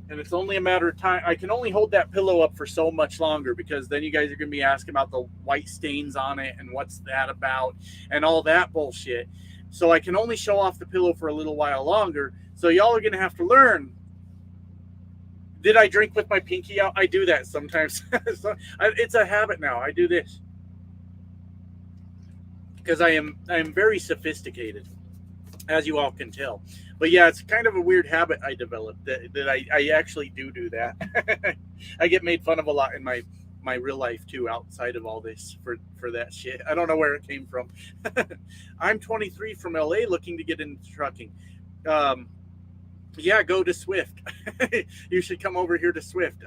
And it's only a matter of time. I can only hold that pillow up for so much longer, because then you guys are going to be asking about the white stains on it and what's that about and all that bullshit. So I can only show off the pillow for a little while longer. So y'all are going to have to learn. Did I drink with my pinky out? I do that sometimes. It's a habit now. I do this. because I am very sophisticated, as you all can tell. But yeah, it's kind of a weird habit I developed that I actually do that. I get made fun of a lot in my real life too, outside of all this for that shit. I don't know where it came from. I'm 23 from LA, looking to get into trucking. Um, yeah, go to Swift. You should come over here to Swift.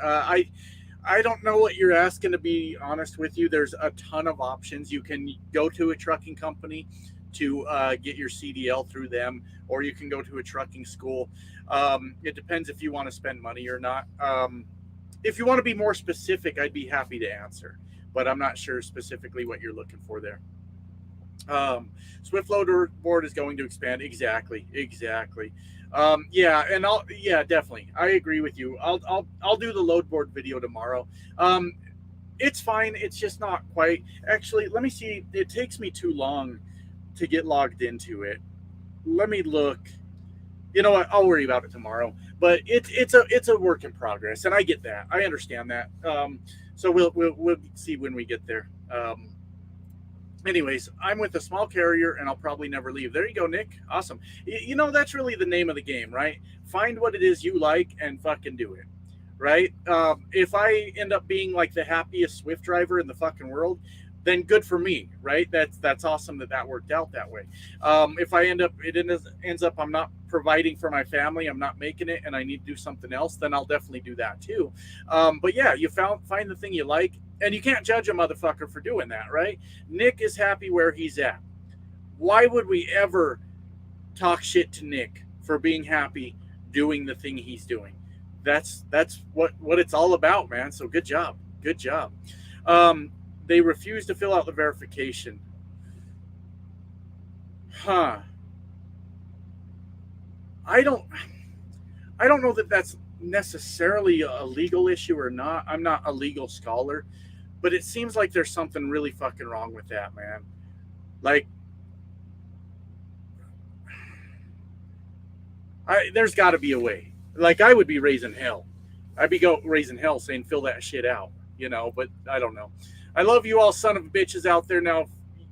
I don't know what you're asking, to be honest with you. There's a ton of options. You can go to a trucking company to get your CDL through them, or you can go to a trucking school. It depends if you want to spend money or not. If you want to be more specific, I'd be happy to answer, but I'm not sure specifically what you're looking for there. Swift loader board is going to expand. Exactly. Yeah, and yeah, definitely. I agree with you. I'll do the load board video tomorrow. It's fine. It's just not quite. Actually, let me see. It takes me too long to get logged into it. Let me look. You know what? I'll worry about it tomorrow. But it's a work in progress, and I get that. I understand that. So we'll see when we get there. Anyways, I'm with a small carrier and I'll probably never leave. There you go, Nick. Awesome. You know, that's really the name of the game, right? Find what it is you like and fucking do it, right? If I end up being like the happiest Swift driver in the fucking world, then good for me, right? That's awesome that worked out that way. If I ends up I'm not providing for my family, I'm not making it, and I need to do something else, then I'll definitely do that too. But yeah, you find the thing you like, and you can't judge a motherfucker for doing that, right? Nick is happy where he's at. Why would we ever talk shit to Nick for being happy doing the thing he's doing? That's what it's all about, man. So good job. They refuse to fill out the verification. Huh. I don't know that that's necessarily a legal issue or not. I'm not a legal scholar, but it seems like there's something really fucking wrong with that, man. Like, there's got to be a way. Like, I would be raising hell. I'd be raising hell saying fill that shit out, but I don't know. I love you all son of bitches out there now.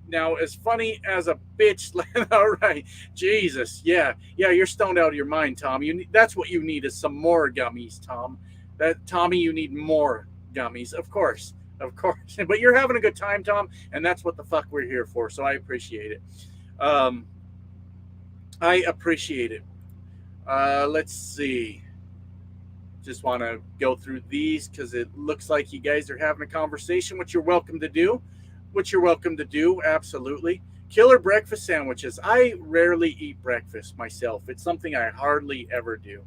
Now, as funny as a bitch. All right. Jesus. Yeah, you're stoned out of your mind, Tom. That's what you need, is some more gummies, Tom. Tommy, you need more gummies. Of course. But you're having a good time, Tom, and that's what the fuck we're here for. So I appreciate it. Let's see. Just want to go through these because it looks like you guys are having a conversation, which you're welcome to do. Absolutely. Killer breakfast sandwiches. I rarely eat breakfast myself. It's something I hardly ever do.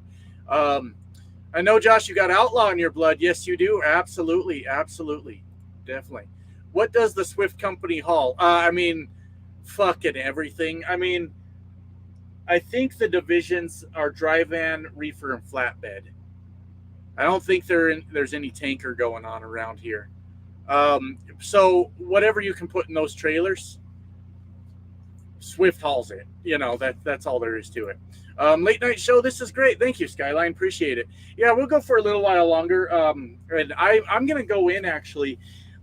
I know, Josh, you got outlaw in your blood. Yes, you do. Absolutely. Definitely. What does the Swift company haul? Fucking everything. I think the divisions are dry van, reefer, and flatbed. I don't think there's any tanker going on around here. So whatever you can put in those trailers, Swift hauls it. That's all there is to it. Late night show. This is great. Thank you, Skyline. Appreciate it. Yeah, we'll go for a little while longer. And I'm going to go in, actually.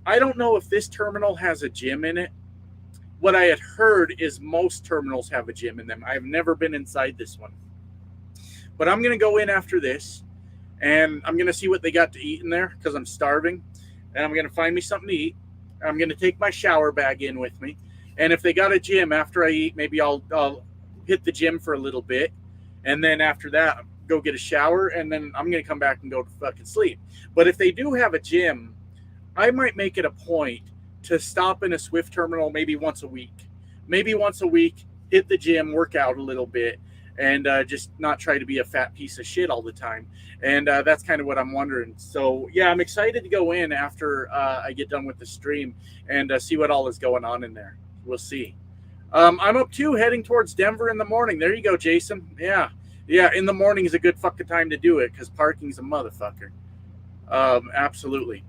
I don't know if this terminal has a gym in it. What I had heard is most terminals have a gym in them. I've never been inside this one. But I'm going to go in after this, and I'm going to see what they got to eat in there because I'm starving. And I'm going to find me something to eat. I'm going to take my shower bag in with me. And if they got a gym after I eat, maybe I'll hit the gym for a little bit. And then after that, go get a shower. And then I'm going to come back and go to fucking sleep. But if they do have a gym, I might make it a point to stop in a Swift terminal maybe once a week. Hit the gym, work out a little bit, and just not try to be a fat piece of shit all the time. And that's kind of what I'm wondering. So, yeah, I'm excited to go in after I get done with the stream and see what all is going on in there. We'll see. I'm up too, heading towards Denver in the morning. There you go, Jason. Yeah, in the morning is a good fucking time to do it because parking's a motherfucker. Absolutely.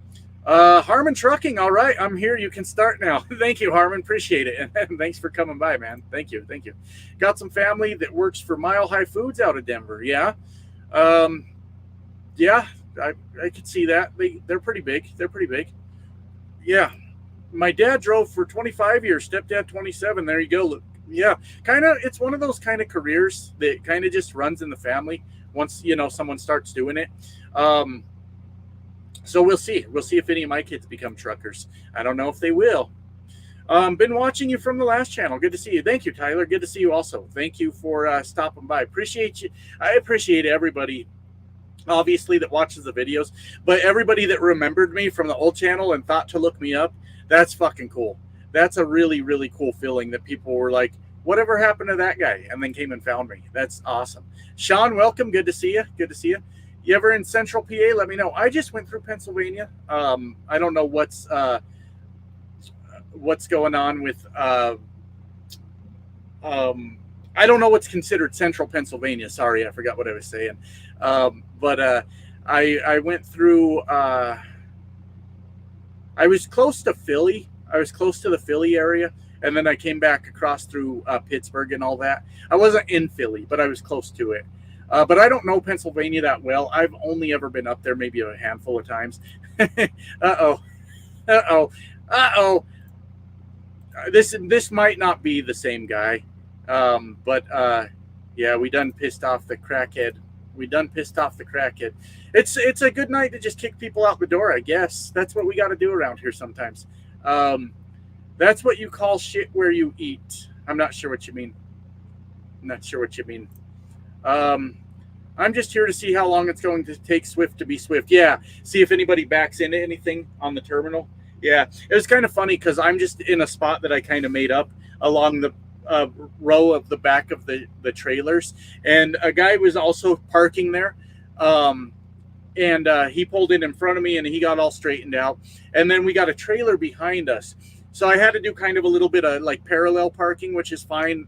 Harmon Trucking, all right, I'm here. You can start now. Thank you, Harmon. Appreciate it. And thanks for coming by, man. Thank you. Got some family that works for Mile High Foods out of Denver. Yeah. Yeah, I could see that. They're pretty big. Yeah. my dad drove for 25 years, stepdad 27. There you go. Look, yeah, kind of. It's one of those kind of careers that kind of just runs in the family once someone starts doing it. Um, so we'll see. We'll see if any of my kids become truckers. I don't know if they will. Been watching you from the last channel. Good to see you. Thank you, Tyler. Good to see you also. Thank you for stopping by. Appreciate you. I appreciate everybody, obviously, that watches the videos, but everybody that remembered me from the old channel and thought to look me up. That's fucking cool. That's a really, really cool feeling that people were like, whatever happened to that guy? And then came and found me. That's awesome. Sean, welcome. Good to see you. Good to see you. You ever in Central PA? Let me know. I just went through Pennsylvania. I don't know what's going on with I don't know what's considered central Pennsylvania. Sorry, I forgot what I was saying. But I went through I was close to Philly. I was close to the Philly area, and then I came back across through Pittsburgh and all that. I wasn't in Philly, but I was close to it. But I don't know Pennsylvania that well. I've only ever been up there maybe a handful of times. Uh-oh. Uh-oh. Uh-oh. This might not be the same guy. But yeah, we done pissed off the crackhead. It's a good night to just kick people out the door, I guess. That's what we got to do around here sometimes. That's what you call shit where you eat. I'm not sure what you mean. I'm just here to see how long it's going to take Swift to be Swift. Yeah, see if anybody backs into anything on the terminal. Yeah, it was kind of funny because I'm just in a spot that I kind of made up along the row of the back of the trailers, and a guy was also parking there, and he pulled in front of me, and he got all straightened out, and then we got a trailer behind us, so I had to do kind of a little bit of like parallel parking, which is fine.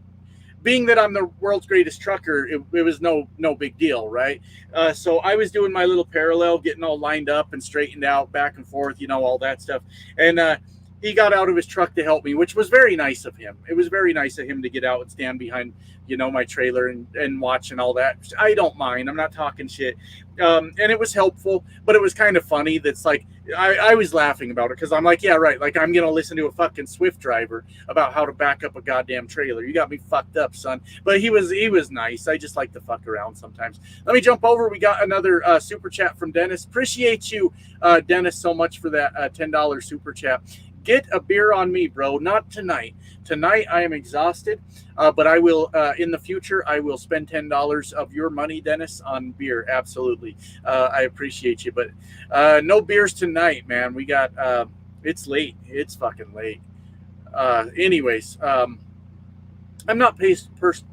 Being that I'm the world's greatest trucker, it was no big deal, right? So I was doing my little parallel, getting all lined up and straightened out, back and forth, all that stuff. And he got out of his truck to help me, which was very nice of him. It was very nice of him to get out and stand behind, my trailer and watch and all that. I don't mind. I'm not talking shit. And it was helpful, but it was kind of funny. That's like, I was laughing about it because I'm like, yeah, right. Like I'm going to listen to a fucking Swift driver about how to back up a goddamn trailer. You got me fucked up, son. But he was nice. I just like to fuck around sometimes. Let me jump over. We got another super chat from Dennis. Appreciate you, Dennis, so much for that $10 super chat. Get a beer on me, bro. Not tonight. Tonight I am exhausted, but I will, in the future, I will spend $10 of your money, Dennis, on beer. Absolutely. I appreciate you, but no beers tonight, man. We got, it's late. It's fucking late. Anyways, I'm not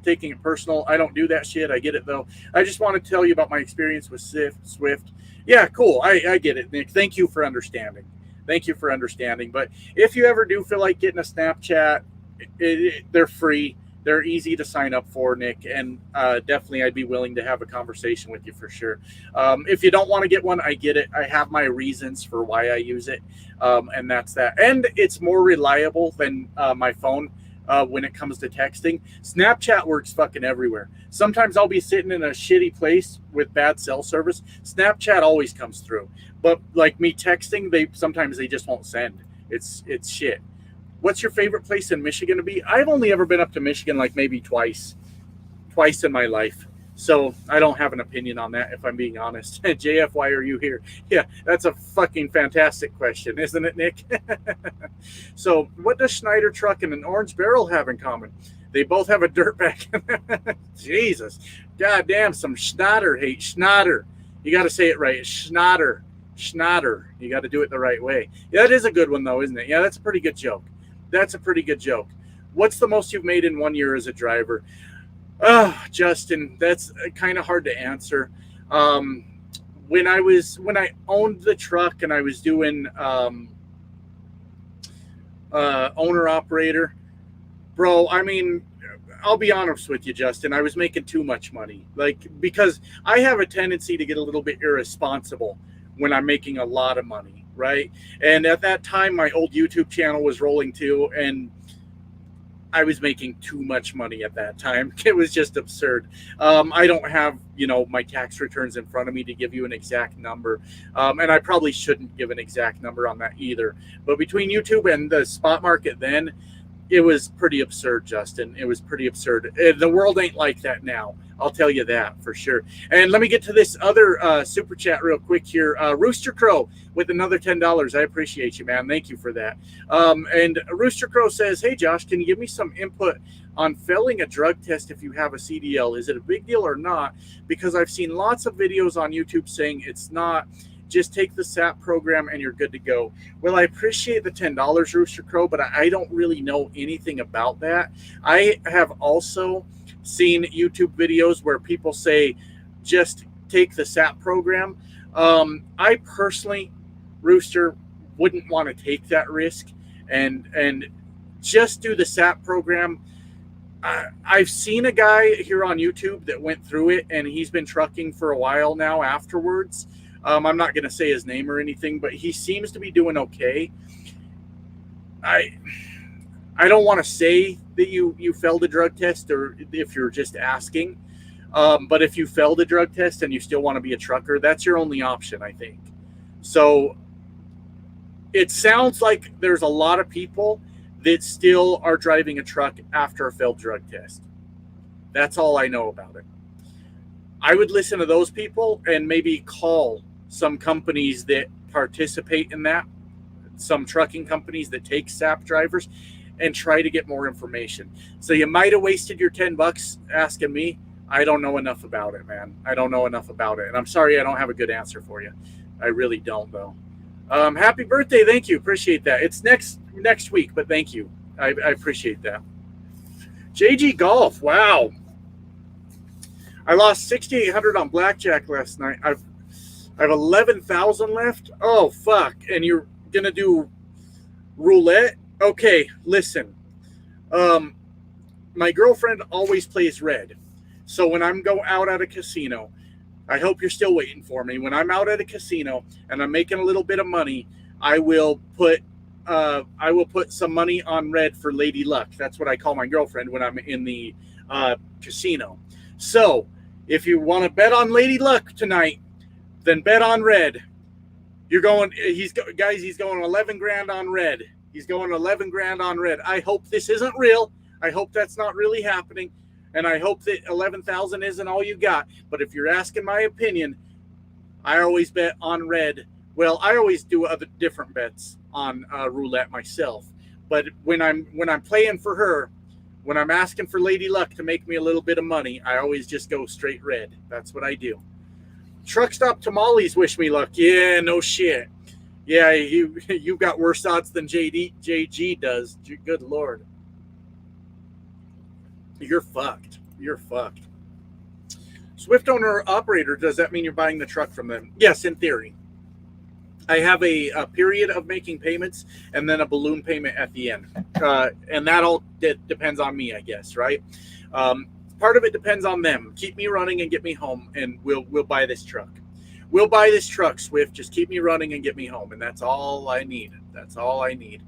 taking it personal. I don't do that shit. I get it, though. I just want to tell you about my experience with Swift. Yeah, cool. I get it, Nick. Thank you for understanding. But if you ever do feel like getting a Snapchat, they're free. They're easy to sign up for, Nick. And definitely I'd be willing to have a conversation with you for sure. If you don't want to get one, I get it. I have my reasons for why I use it. And that's that. And it's more reliable than my phone when it comes to texting. Snapchat works fucking everywhere. Sometimes I'll be sitting in a shitty place with bad cell service. Snapchat always comes through. But like me texting, sometimes they just won't send. It's shit. What's your favorite place in Michigan to be? I've only ever been up to Michigan like maybe twice in my life. So I don't have an opinion on that, if I'm being honest. JF, why are you here? Yeah, that's a fucking fantastic question, isn't it, Nick? So what does Schneider Truck and an Orange Barrel have in common? They both have a dirtbag. Jesus. Goddamn, some Schneider hate. Schneider. You got to say it right. Schneider. You got to do it the right way. Yeah, that is a good one, though, isn't it? Yeah, that's a pretty good joke. What's the most you've made in 1 year as a driver? Oh, Justin, that's kind of hard to answer. When I owned the truck and I was doing owner operator, bro, I mean, I'll be honest with you, Justin, I was making too much money. Like, because I have a tendency to get a little bit irresponsible when I'm making a lot of money, right? And at that time, my old YouTube channel was rolling too, and I was making too much money at that time. It was just absurd. I don't have, my tax returns in front of me to give you an exact number. And I probably shouldn't give an exact number on that either. But between YouTube and the spot market then, it was pretty absurd, Justin. It was pretty absurd. The world ain't like that now. I'll tell you that for sure. And let me get to this other super chat real quick here. Rooster Crow with another $10. I appreciate you, man. Thank you for that. And Rooster Crow says, hey, Josh, can you give me some input on failing a drug test if you have a CDL? Is it a big deal or not? Because I've seen lots of videos on YouTube saying it's not. Just take the SAP program and you're good to go. Well, I appreciate the $10, Rooster Crow, but I don't really know anything about that. I have also seen YouTube videos where people say, just take the SAP program. I personally, Rooster, wouldn't want to take that risk and just do the SAP program. I've seen a guy here on YouTube that went through it, and he's been trucking for a while now afterwards. I'm not going to say his name or anything, but he seems to be doing okay. I don't want to say that you failed a drug test, or if you're just asking. But if you failed a drug test and you still want to be a trucker, that's your only option, I think. So it sounds like there's a lot of people that still are driving a truck after a failed drug test. That's all I know about it. I would listen to those people and maybe call some companies that participate in that, some trucking companies that take SAP drivers, and try to get more information. So you might have wasted your $10 asking me. I don't know enough about it, man. I don't know enough about it. And I'm sorry I don't have a good answer for you. I really don't, though. Happy birthday. Thank you. Appreciate that. It's next week, but thank you. I appreciate that. JG Golf. Wow. I lost 6,800 on blackjack last night. I have 11,000 left. Oh, fuck. And you're going to do roulette? Okay, listen. My girlfriend always plays red. So when I'm out at a casino, I hope you're still waiting for me. When I'm out at a casino and I'm making a little bit of money, I will put some money on red for Lady Luck. That's what I call my girlfriend when I'm in the casino. So if you want to bet on Lady Luck tonight, then bet on red. He's going 11 grand on red. He's going 11 grand on red. I hope this isn't real. I hope that's not really happening. And I hope that 11,000 isn't all you got. But if you're asking my opinion, I always bet on red. Well, I always do other different bets on roulette myself. But when I'm playing for her, when I'm asking for Lady Luck to make me a little bit of money, I always just go straight red. That's what I do. Truck stop tamales wish me luck. Yeah, no shit. Yeah, you got worse odds than JG does. Good Lord. You're fucked. You're fucked. Swift owner operator, does that mean you're buying the truck from them? Yes, in theory. I have a period of making payments and then a balloon payment at the end. And that all depends on me, I guess, right? Part of it depends on them. Keep me running and get me home, and we'll buy this truck. We'll buy this truck, Swift. Just keep me running and get me home, and that's all I need. That's all I need.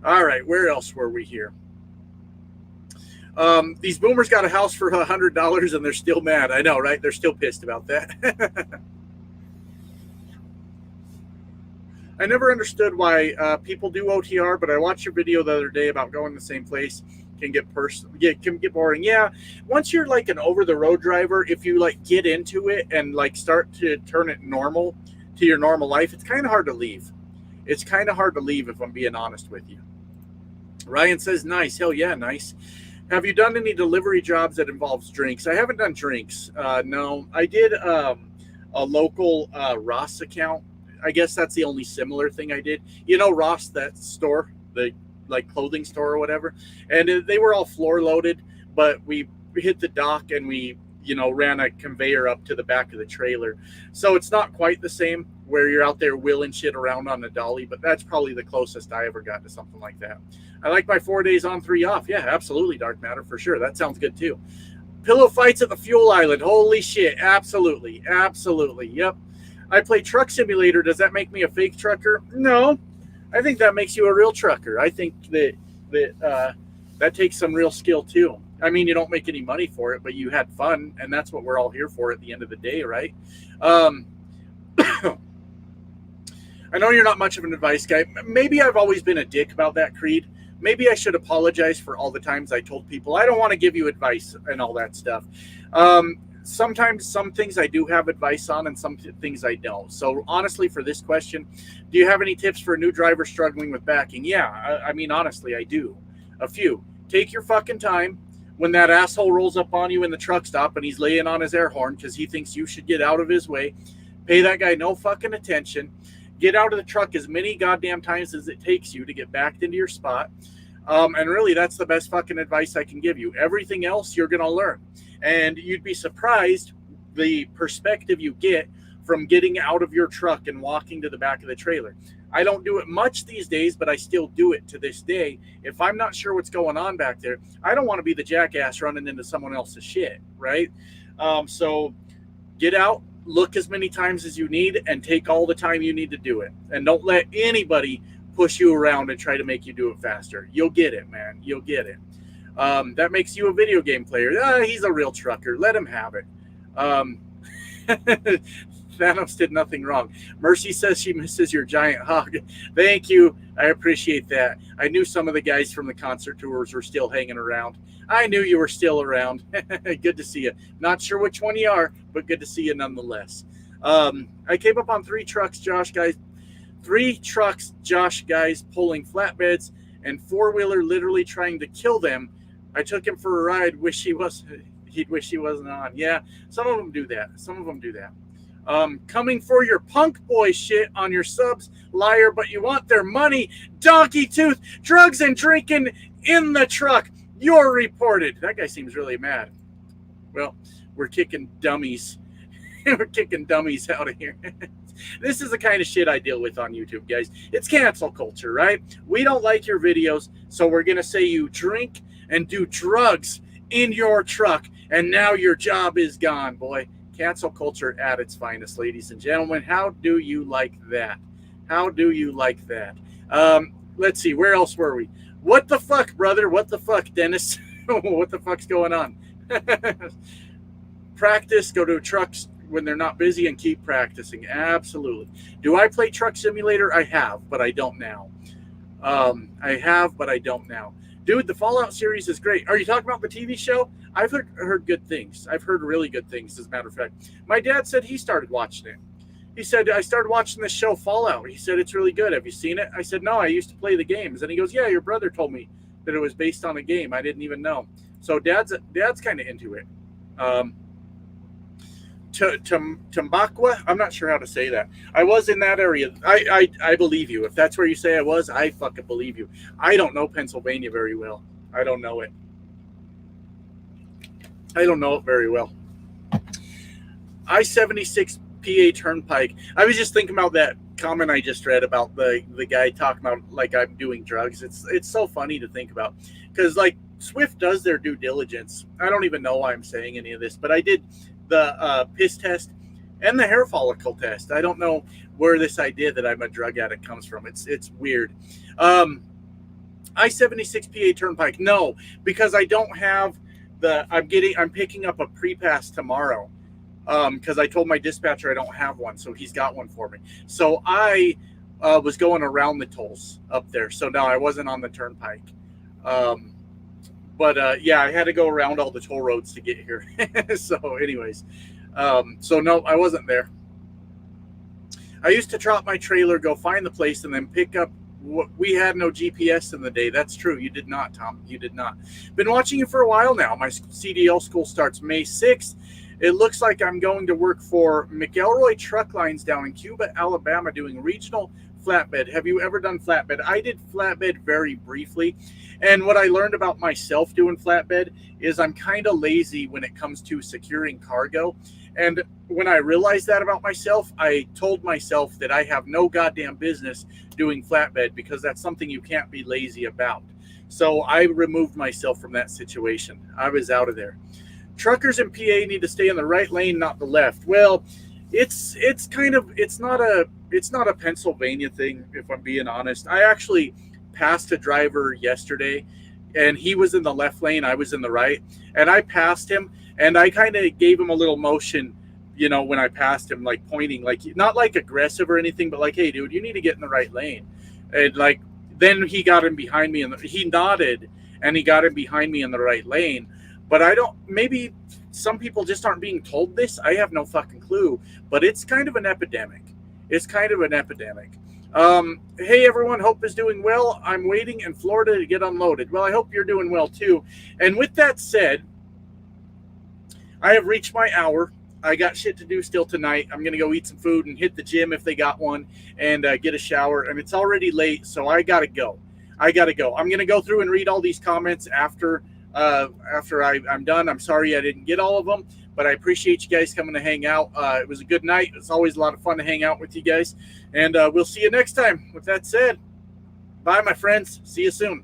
All right, where else were we here? These boomers got a house for $100 and they're still mad. I know, right? They're still pissed about that. I never understood why people do OTR, but I watched your video the other day about going the same place. Can get boring. Yeah, once you're like an over-the-road driver, if you like get into it and like start to turn it normal to your normal life, it's kind of hard to leave. It's kind of hard to leave if I'm being honest with you. Ryan says, nice. Hell yeah, nice. Have you done any delivery jobs that involves drinks? I haven't done drinks. No, I did a local Ross account. I guess that's the only similar thing I did. You know, Ross, that store, the like clothing store or whatever. And they were all floor loaded, but we hit the dock and we, ran a conveyor up to the back of the trailer. So it's not quite the same where you're out there wheeling shit around on the dolly, but that's probably the closest I ever got to something like that. I like my 4 days on, 3 off. Yeah, absolutely, Dark Matter, for sure. That sounds good too. Pillow fights at the fuel island. Holy shit. Absolutely. Absolutely. Yep. I play Truck Simulator. Does that make me a fake trucker? No. I think that makes you a real trucker. I think that that takes some real skill too. I mean, you don't make any money for it, but you had fun, and that's what we're all here for at the end of the day, right? Um, I know you're not much of an advice guy. Maybe I've always been a dick about that, Creed. Maybe I should apologize for all the times I told people I don't want to give you advice and all that stuff. Sometimes some things I do have advice on and some things I don't. So honestly, for this question, do you have any tips for a new driver struggling with backing? Yeah, I mean, honestly, I do. A few. Take your fucking time. When that asshole rolls up on you in the truck stop and he's laying on his air horn because he thinks you should get out of his way, pay that guy no fucking attention. Get out of the truck as many goddamn times as it takes you to get backed into your spot. And really, that's the best fucking advice I can give you. Everything else you're going to learn. And you'd be surprised the perspective you get from getting out of your truck and walking to the back of the trailer. I don't do it much these days, but I still do it to this day. If I'm not sure what's going on back there, I don't want to be the jackass running into someone else's shit, right? So get out, look as many times as you need, and take all the time you need to do it. And don't let anybody push you around and try to make you do it faster. You'll get it, man. You'll get it. That makes you a video game player. He's a real trucker. Let him have it. Thanos did nothing wrong. Mercy says she misses your giant hug. Thank you. I appreciate that. I knew some of the guys from the concert tours were still hanging around. I knew you were still around. Good to see you. Not sure which one you are, but good to see you nonetheless. I came up on 3 trucks, Josh guys, pulling flatbeds and 4-wheeler literally trying to kill them. I took him for a ride. He'd wish he wasn't on. Yeah, some of them do that. Coming for your punk boy shit on your subs, liar, but you want their money. Donkey tooth, drugs and drinking in the truck. You're reported. That guy seems really mad. Well, we're kicking dummies. We're kicking dummies out of here. This is the kind of shit I deal with on YouTube, guys. It's cancel culture, right? We don't like your videos, so we're going to say you drink and do drugs in your truck, and now your job is gone, boy. Cancel culture at its finest, ladies and gentlemen. How do you like that? How do you like that? Let's see. Where else were we? What the fuck, brother? What the fuck, Dennis? What the fuck's going on? Practice. Go to trucks when they're not busy and keep practicing. Absolutely. Do I play Truck Simulator? I have, but I don't now. Dude, the Fallout series is great. Are you talking about the TV show? I've heard good things. I've heard really good things, as a matter of fact. My dad said he started watching it. He said, I started watching this show, Fallout. He said, it's really good. Have you seen it? I said, no, I used to play the games. And he goes, yeah, your brother told me that it was based on a game. I didn't even know. So dad's kind of into it. Tambaqua, I'm not sure how to say that. I was in that area. I believe you. If that's where you say I was, I fucking believe you. I don't know Pennsylvania very well. I don't know it. I don't know it very well. I-76 PA Turnpike. I was just thinking about that comment I just read about the guy talking about like I'm doing drugs. It's so funny to think about because like Swift does their due diligence. I don't even know why I'm saying any of this, but I did the piss test and the hair follicle test. I don't know where this idea that I'm a drug addict comes from. It's weird. I-76 PA Turnpike. No, because I don't have I'm picking up a pre-pass tomorrow. Because I told my dispatcher I don't have one, so he's got one for me. So I was going around the tolls up there. So no, I wasn't on the turnpike. But yeah, I had to go around all the toll roads to get here. So anyways, so no, I wasn't there. I used to drop my trailer, go find the place, and then pick up. We had no GPS in the day. That's true. You did not, Tom. You did not. Been watching you for a while now. My CDL school starts May 6th. It looks like I'm going to work for McElroy Truck Lines down in Cuba, Alabama, doing regional flatbed. Have you ever done flatbed? I did flatbed very briefly. And what I learned about myself doing flatbed is I'm kind of lazy when it comes to securing cargo. And when I realized that about myself, I told myself that I have no goddamn business doing flatbed because that's something you can't be lazy about. So I removed myself from that situation. I was out of there. Truckers in PA need to stay in the right lane, not the left. Well, it's not a Pennsylvania thing, if I'm being honest. I actually passed a driver yesterday. and he was in the left lane, I was in the right, and I passed him, and I kind of gave him a little motion, when I passed him, like pointing, like not like aggressive or anything, but like, hey, dude, you need to get in the right lane. And like, then he got him behind me, and he nodded, and he got him behind me in the right lane. But I don't, maybe some people just aren't being told this. I have no fucking clue, but it's kind of an epidemic. It's kind of an epidemic. Hey, everyone, Hope is doing well. I'm waiting in Florida to get unloaded. Well, I hope you're doing well, too. And with that said, I have reached my hour. I got shit to do still tonight. I'm going to go eat some food and hit the gym if they got one and get a shower. And it's already late, so I got to go. I'm going to go through and read all these comments after I'm done. I'm sorry I didn't get all of them, but I appreciate you guys coming to hang out. It was a good night. It's always a lot of fun to hang out with you guys. And we'll see you next time. With that said, bye, my friends. See you soon.